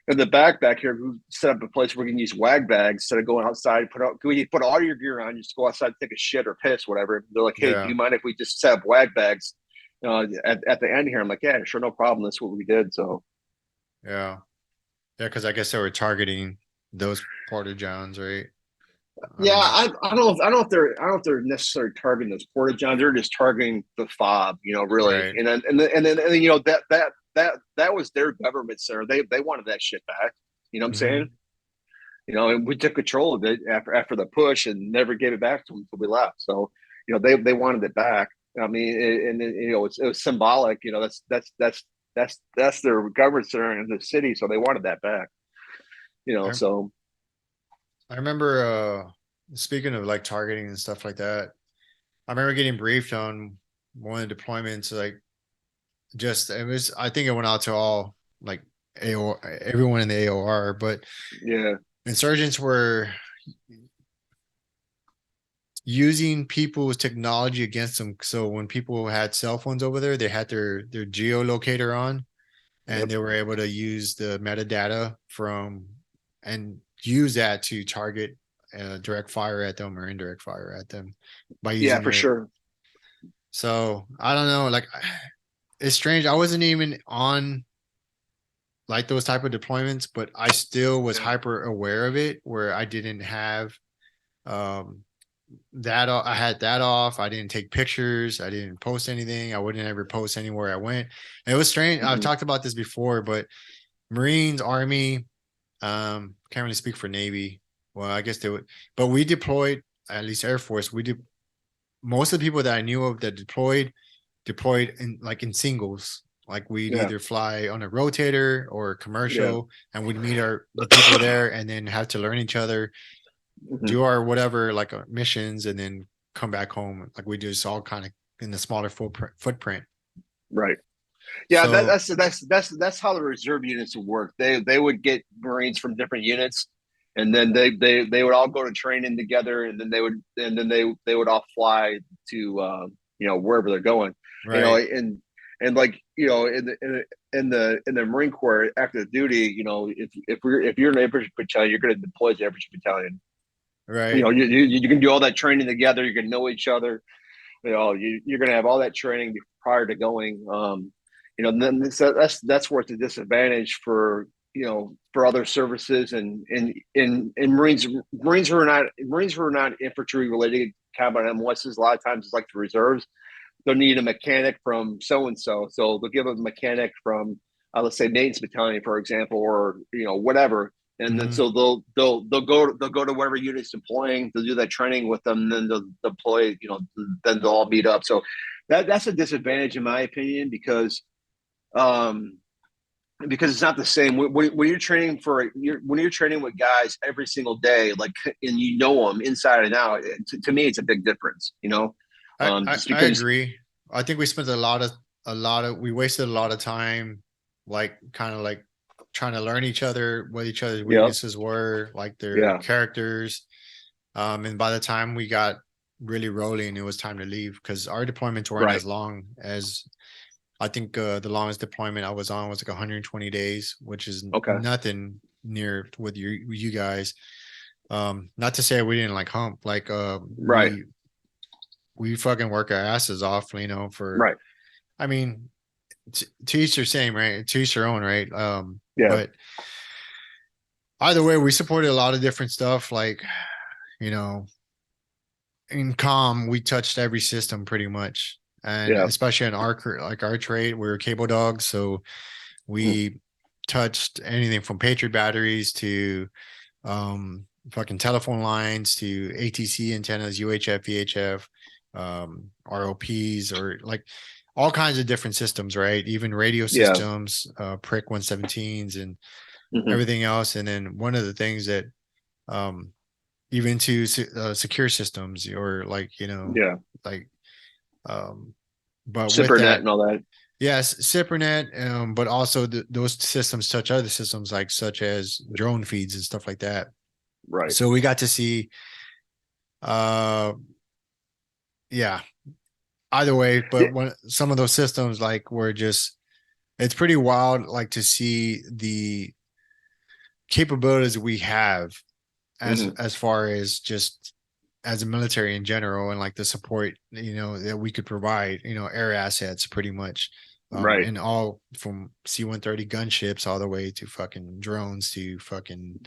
in the back here? We set up a place where we can use wag bags instead of going outside. Can we put all your gear on? Just go outside, take a shit or piss, whatever. They're like, hey, do Yeah. you mind if we just set up wag bags at the end here? I'm like, yeah, sure, no problem. That's what we did. So Yeah. Yeah. Because I guess they were targeting those porta johns, right? I yeah, mean, I don't know if they're necessarily targeting those porta johns. They're just targeting the fob, really. right. And then that was their government center. They wanted that shit back. You know what I'm saying? Hmm. And we took control of it after the push and never gave it back to them until we left. So, they wanted it back. I mean, it was symbolic. That's their government center in the city, so they wanted that back. I, So I remember speaking of like targeting and stuff like that, I remember getting briefed on one of the deployments, like just it was I think it went out to all like AO everyone in the AOR, but yeah, insurgents were using people's technology against them. So when people had cell phones over there, they had their geolocator on, and yep, they were able to use the metadata from and use that to target direct fire at them or indirect fire at them by yeah, using for their. sure. So I don't know, like it's strange. I wasn't even on like those type of deployments, but I still was Yeah. hyper aware of it where I didn't have um I had that off. I didn't take pictures. I didn't post anything. I wouldn't ever post anywhere I went. And it was strange. I've Mm-hmm. talked about this before, but Marines, Army, can't really speak for Navy. Well, I guess they would, but we deployed, at least Air Force, we did most of the people that I knew of that deployed in like in singles. Like we'd Yeah. either fly on a rotator or a Yeah. commercial, and we'd meet the people there, and then have to learn each other, Mm-hmm. do our whatever like missions, and then come back home. Like we just all kind of in the smaller footprint. Right. Yeah. So That's how the reserve units would work. They would get Marines from different units, and then they would all go to training together, and then they would all fly to wherever they're going. right, And like in the Marine Corps active duty, if you're an infantry battalion, you're going to deploy to infantry battalion. right, You can do all that training together. You can know each other. You're going to have all that training prior to going. Then so that's where it's a disadvantage for other services and Marines who are not infantry related combat MOSs. A lot of times it's like the reserves. They'll need a mechanic from so and so, so they'll give a mechanic from let's say maintenance battalion, for example, or whatever. And then hmm, so they'll go to wherever unit's deploying. They'll do that training with them. And then they'll deploy. Then they'll all meet up. So that's a disadvantage in my opinion um, because it's not the same when you're training when you're training with guys every single day, like, and them inside and out. To me, it's a big difference. Just I because. agree. I think we spent a lot of we wasted a lot of time, like kind of like trying to learn each other, what each other's Yeah, weaknesses were, like their yeah, characters. And by the time we got really rolling, it was time to leave because our deployments weren't right. as long as I think the longest deployment I was on was like 120 days, which is Okay. nothing near with you guys. Not to say we didn't like hump, like Right. we fucking work our asses off, you know, for Right. I mean, to each their same, right? To each their own, right? Yeah. But either way, we supported a lot of different stuff, like, you know, in comm, we touched every system pretty much. And Yeah. especially in our trade, we were cable dogs. So Mm. we touched anything from Patriot batteries to fucking telephone lines to ATC antennas, UHF, VHF, ROPs, or like all kinds of different systems, right? Even radio Yeah. systems, prick 117s and Hmm. everything else. And then one of the things that um, even to secure systems or like, you know, Yeah. like, um, but with Cybernet that, and all that. yes, Cybernet, but also those systems touch other systems like such as drone feeds and stuff like that. Right. So we got to see, uh, yeah, either way, Yeah. but when some of those systems like were just, it's pretty wild, like to see the capabilities we have Hmm. as far as just as a military in general and like the support, you know, that we could provide, you know, air assets pretty much, Right. and all from C-130 gunships all the way to fucking drones to fucking,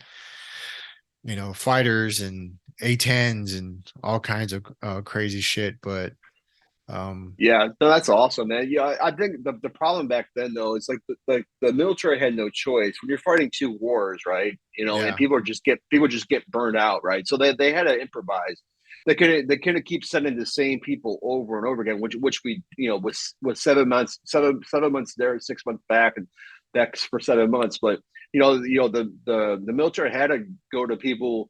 you know, fighters and A-10s and all kinds of crazy shit. But Yeah, no, that's awesome, man. Yeah, I think the problem back then though is like the military had no choice when you're fighting two wars, right? You know, and yeah, people just get burned out, right? So they had to improvise. They couldn't keep sending the same people over and over again, which we was 7 months, 7 months there, 6 months back, and back for 7 months. But the military had to go to people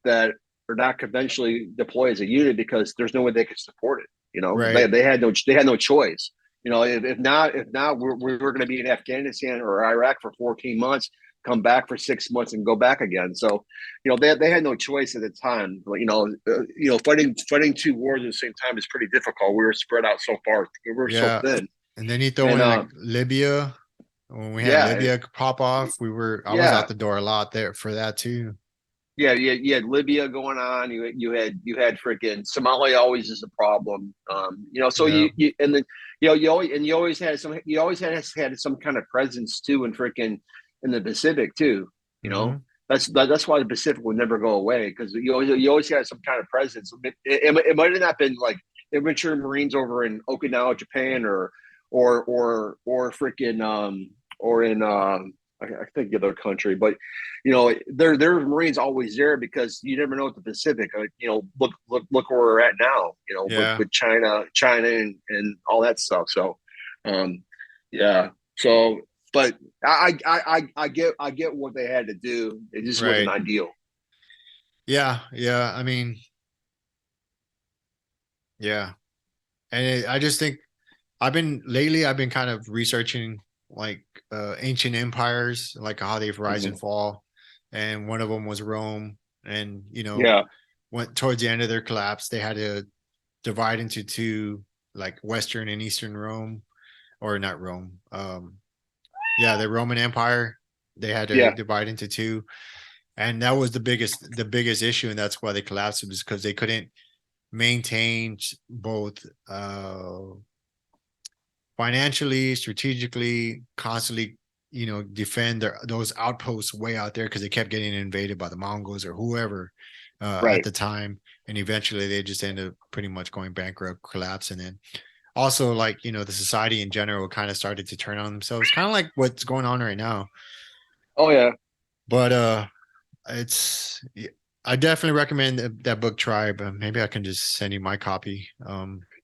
that are not conventionally deployed as a unit because there's no way they could support it. You know, right. they had no choice. You know, if not, we're going to be in Afghanistan or Iraq for 14 months, come back for 6 months, and go back again. So, they had no choice at the time. But, fighting two wars at the same time is pretty difficult. We were spread out so far. We were so Yeah. thin, And then you throw and in like Libya. When we had yeah, Libya pop off, I was out yeah. the door a lot there for that too. Yeah, you had Libya going on. You had freaking Somalia always is a problem. So Yeah. you and then you always had some kind of presence too in freaking in the Pacific too. You know Hmm. that's why the Pacific would never go away because you always had some kind of presence. It might have not been like infantry Marines over in Okinawa, Japan, or freaking or in I think the other country, but there's Marines always there because you never know what the Pacific. Look where we're at now. Yeah. With China and all that stuff. So, um, yeah. So, but I get what they had to do. It just wasn't Right. ideal. Yeah. Yeah. I mean, yeah. And I just think I've been kind of researching like ancient empires, like how they've rise and Mhm. fall. And one of them was Rome. And, you know, Yeah, went towards the end of their collapse, they had to divide into two, like Western and Eastern Rome, or not Rome. Yeah, the Roman Empire. They had to yeah, divide into two. And that was the biggest issue, and that's why they collapsed, was because they couldn't maintain both financially, strategically, constantly, you know, defend those outposts way out there because they kept getting invaded by the Mongols or whoever at right. the time, and eventually they just ended up pretty much going bankrupt, collapsing. And also, like, you know, the society in general kind of started to turn on themselves, kind of like what's going on right now. Oh yeah, But it's I definitely recommend that book Tribe. Maybe I can just send you my copy.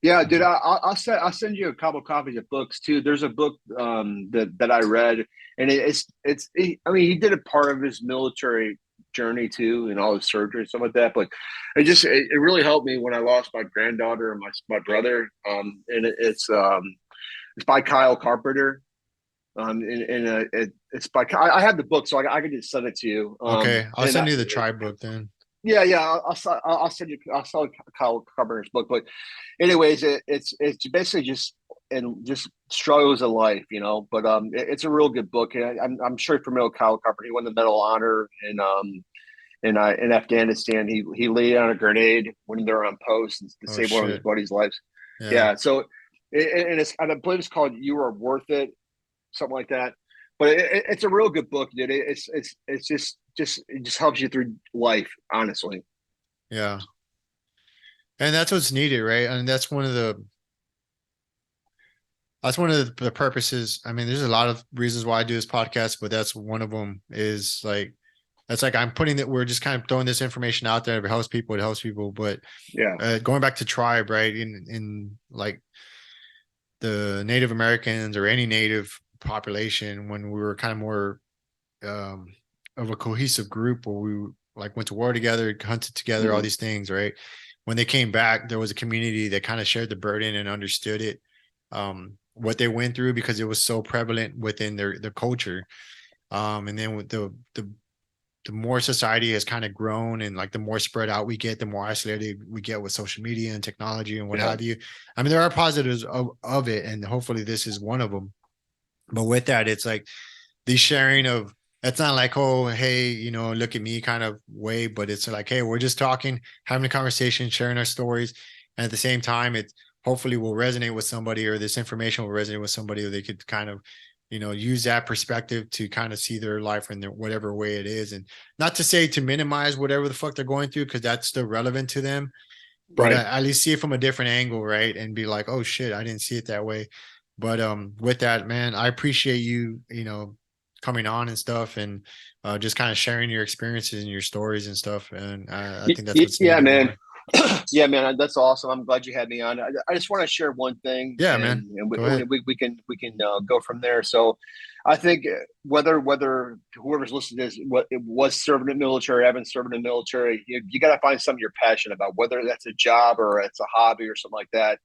yeah, dude. I'll send you a couple copies of books too. There's a book that I read, and I mean, he did a part of his military journey too, and all his surgery and stuff like that. But it really helped me when I lost my granddaughter and my brother. And it's by Kyle Carpenter. It's by I have the book, so I can just send it to you. Okay, I'll And send you the Tribe book then. yeah, I'll send you. I'll sell Kyle Carpenter's book, but anyways, it's basically just and just struggles of life, But it's a real good book. And I'm sure you're familiar with Kyle Carper. He won the Medal of Honor in Afghanistan. He laid on a grenade when they're on post to Oh save one of his shit. buddies' lives. Yeah. Yeah, so and I believe it's called "You Are Worth It," something like that. But it's a real good book, dude. It's just it just helps you through life, honestly. Yeah. And that's what's needed, right? And that's one of the purposes. I mean, there's a lot of reasons why I do this podcast, but that's one of them is like that's like I'm putting that we're just kind of throwing this information out there. It helps people, it helps people. But Yeah, going back to tribe, right? In like the Native Americans or any native population, when we were kind of more um, of a cohesive group where we like went to war together, hunted together, all mm-hmm. these things, right? When they came back, there was a community that kind of shared the burden and understood it, what they went through because it was so prevalent within their culture. And then with the more society has kind of grown and like the more spread out we get, the more isolated we get with social media and technology and what Yeah, have you. I mean, there are positives of it, and hopefully this is one of them. But with that, it's like the sharing of it's not like, oh, hey, look at me kind of way, but it's like, hey, we're just talking, having a conversation, sharing our stories. And at the same time, it hopefully will resonate with somebody, or this information will resonate with somebody, or they could kind of, use that perspective to kind of see their life in their whatever way it is. And not to say to minimize whatever the fuck they're going through, because that's still relevant to them, but right. at least see it from a different angle, right? And be like, oh shit, I didn't see it that way. But with that, man, I appreciate you, coming on and stuff, and just kind of sharing your experiences and your stories and stuff. And I think that's what's Yeah, needed man. more. Yeah, man, that's awesome. I'm glad you had me on. I just want to share one thing, Yeah, and, man. and we, Go ahead. we can go from there. So, I think whether whoever's listening to this what it was serving in the military, haven't served in the military, you got to find something you're passionate about, whether that's a job or it's a hobby or something like that,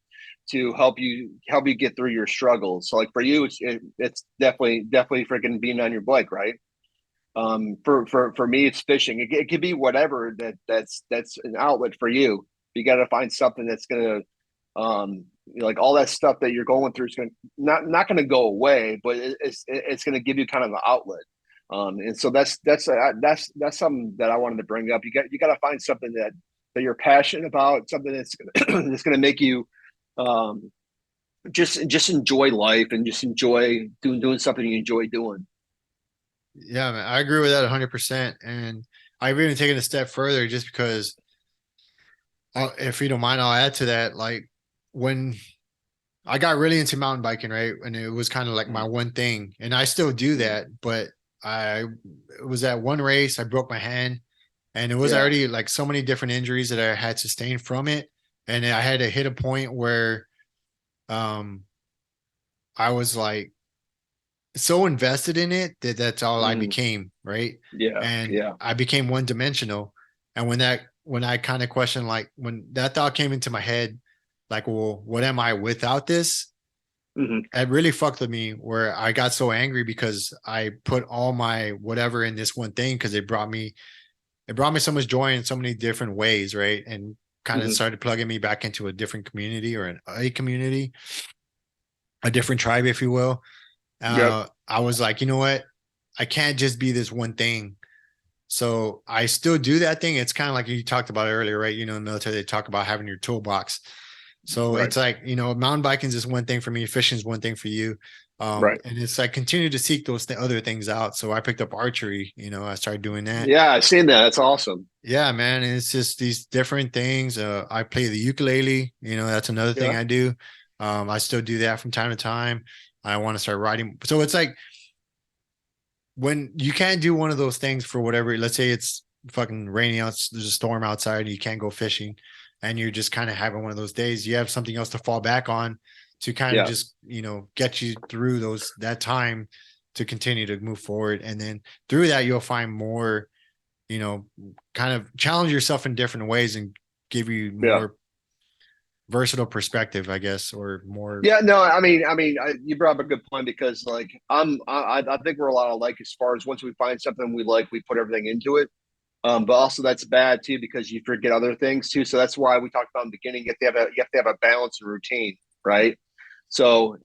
to help you get through your struggles. So, like for you, it's definitely freaking being on your bike, right? For me it's fishing. It could be whatever that's an outlet for you. You got to find something that's gonna like all that stuff that you're going through is gonna not gonna go away, but it's gonna give you kind of an outlet. And so that's something that I wanted to bring up. You got to find something that you're passionate about, something that's that's gonna make you um just enjoy life and just enjoy doing something you enjoy doing. Yeah, man. I agree with that 100%. And I've even taken a step further just because, if you don't mind, I'll add to that. Like when I got really into mountain biking, right? And it was kind of like my one thing. And I still do Mm-hmm. that. But I it was at one race, I broke my hand, and it was Yeah. already like so many different injuries that I had sustained from it. And I had to hit a point where um I was like so invested in it that that's all I Mm, became, right? yeah. And Yeah. I became one dimensional. And when I kind of questioned, like when that thought came into my head, like, well, what am I without this? Hmm. It really fucked with me where I got so angry because I put all my whatever in this one thing because it brought me so much joy in so many different ways, right? And kind of Hmm. started plugging me back into a different community or a community, a different tribe, if you will. Yep. I was like, you know what? I can't just be this one thing. So I still do that thing. It's kind of like you talked about earlier, right? In the military, they talk about having your toolbox. So Right. it's like, mountain biking is one thing for me, fishing is one thing for you. Right. And it's like continue to seek those other things out. So I picked up archery, I started doing that. Yeah, I've seen that. That's awesome. Yeah, man. And it's just these different things. I play the ukulele, that's another thing Yeah. I do. I still do that from time to time. I want to start writing. So it's like when you can't do one of those things for whatever, let's say it's fucking raining out, there's a storm outside, you can't go fishing, and you're just kind of having one of those days, you have something else to fall back on to kind of Yeah. just, get you through that time to continue to move forward. And then through that, you'll find more, you know, kind of challenge yourself in different ways and give you Yeah. more versatile perspective, I guess, or more. Yeah. No, you brought up a good point because like I think we're a lot alike as far as once we find something we like, we put everything into it. But also that's bad too because you forget other things too. So that's why we talked about in the beginning. You have to have a balance and routine, right? So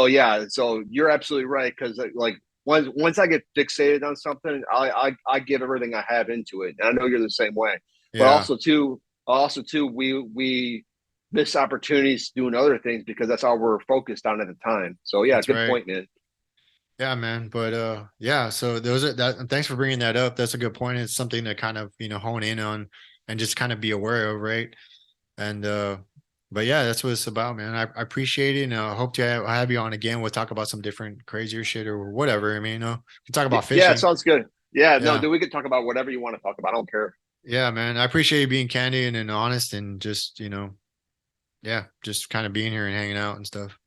yeah, so you're absolutely right, because like once I get fixated on something, I give everything I have into it, and I know you're the same way. But Yeah, also too, we miss opportunities doing other things because that's all we're focused on at the time. So yeah, that's good right. point, man. Yeah, man. But yeah, so those are that and thanks for bringing that up. That's a good point. It's something to kind of, hone in on and just kind of be aware of, right? And but yeah, that's what it's about, man. I appreciate it, and I hope to have you on again. We'll talk about some different crazier shit or whatever. I mean, we talk about Yeah, fishing. sounds good. Yeah, no, Yeah. dude, we could talk about whatever you want to talk about. I don't care. Yeah, man. I appreciate you being candid and honest and just, yeah, just kind of being here and hanging out and stuff.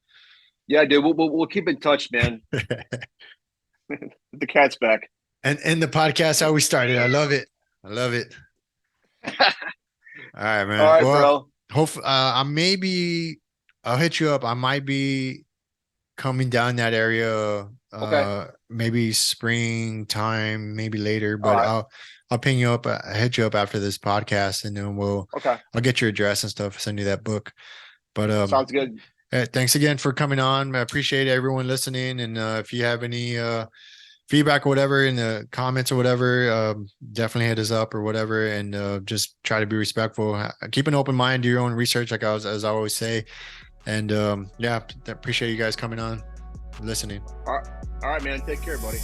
Yeah, dude, we'll keep in touch, man. The cat's back. And the podcast how we started. I love it. I love it. All right, All man. right, Well, bro. I'll hit you up. I might be coming down that area Okay. maybe springtime, maybe later, All but right. I'll ping you up, hit you up after this podcast, and then Okay. I'll get your address and stuff, send you that book. But Sounds good. thanks again for coming on. I appreciate everyone listening, and if you have any feedback or whatever in the comments or whatever, definitely hit us up or whatever, and just try to be respectful. Keep an open mind, do your own research, like as I always say. And yeah, appreciate you guys coming on, listening. All right, man. Take care, buddy.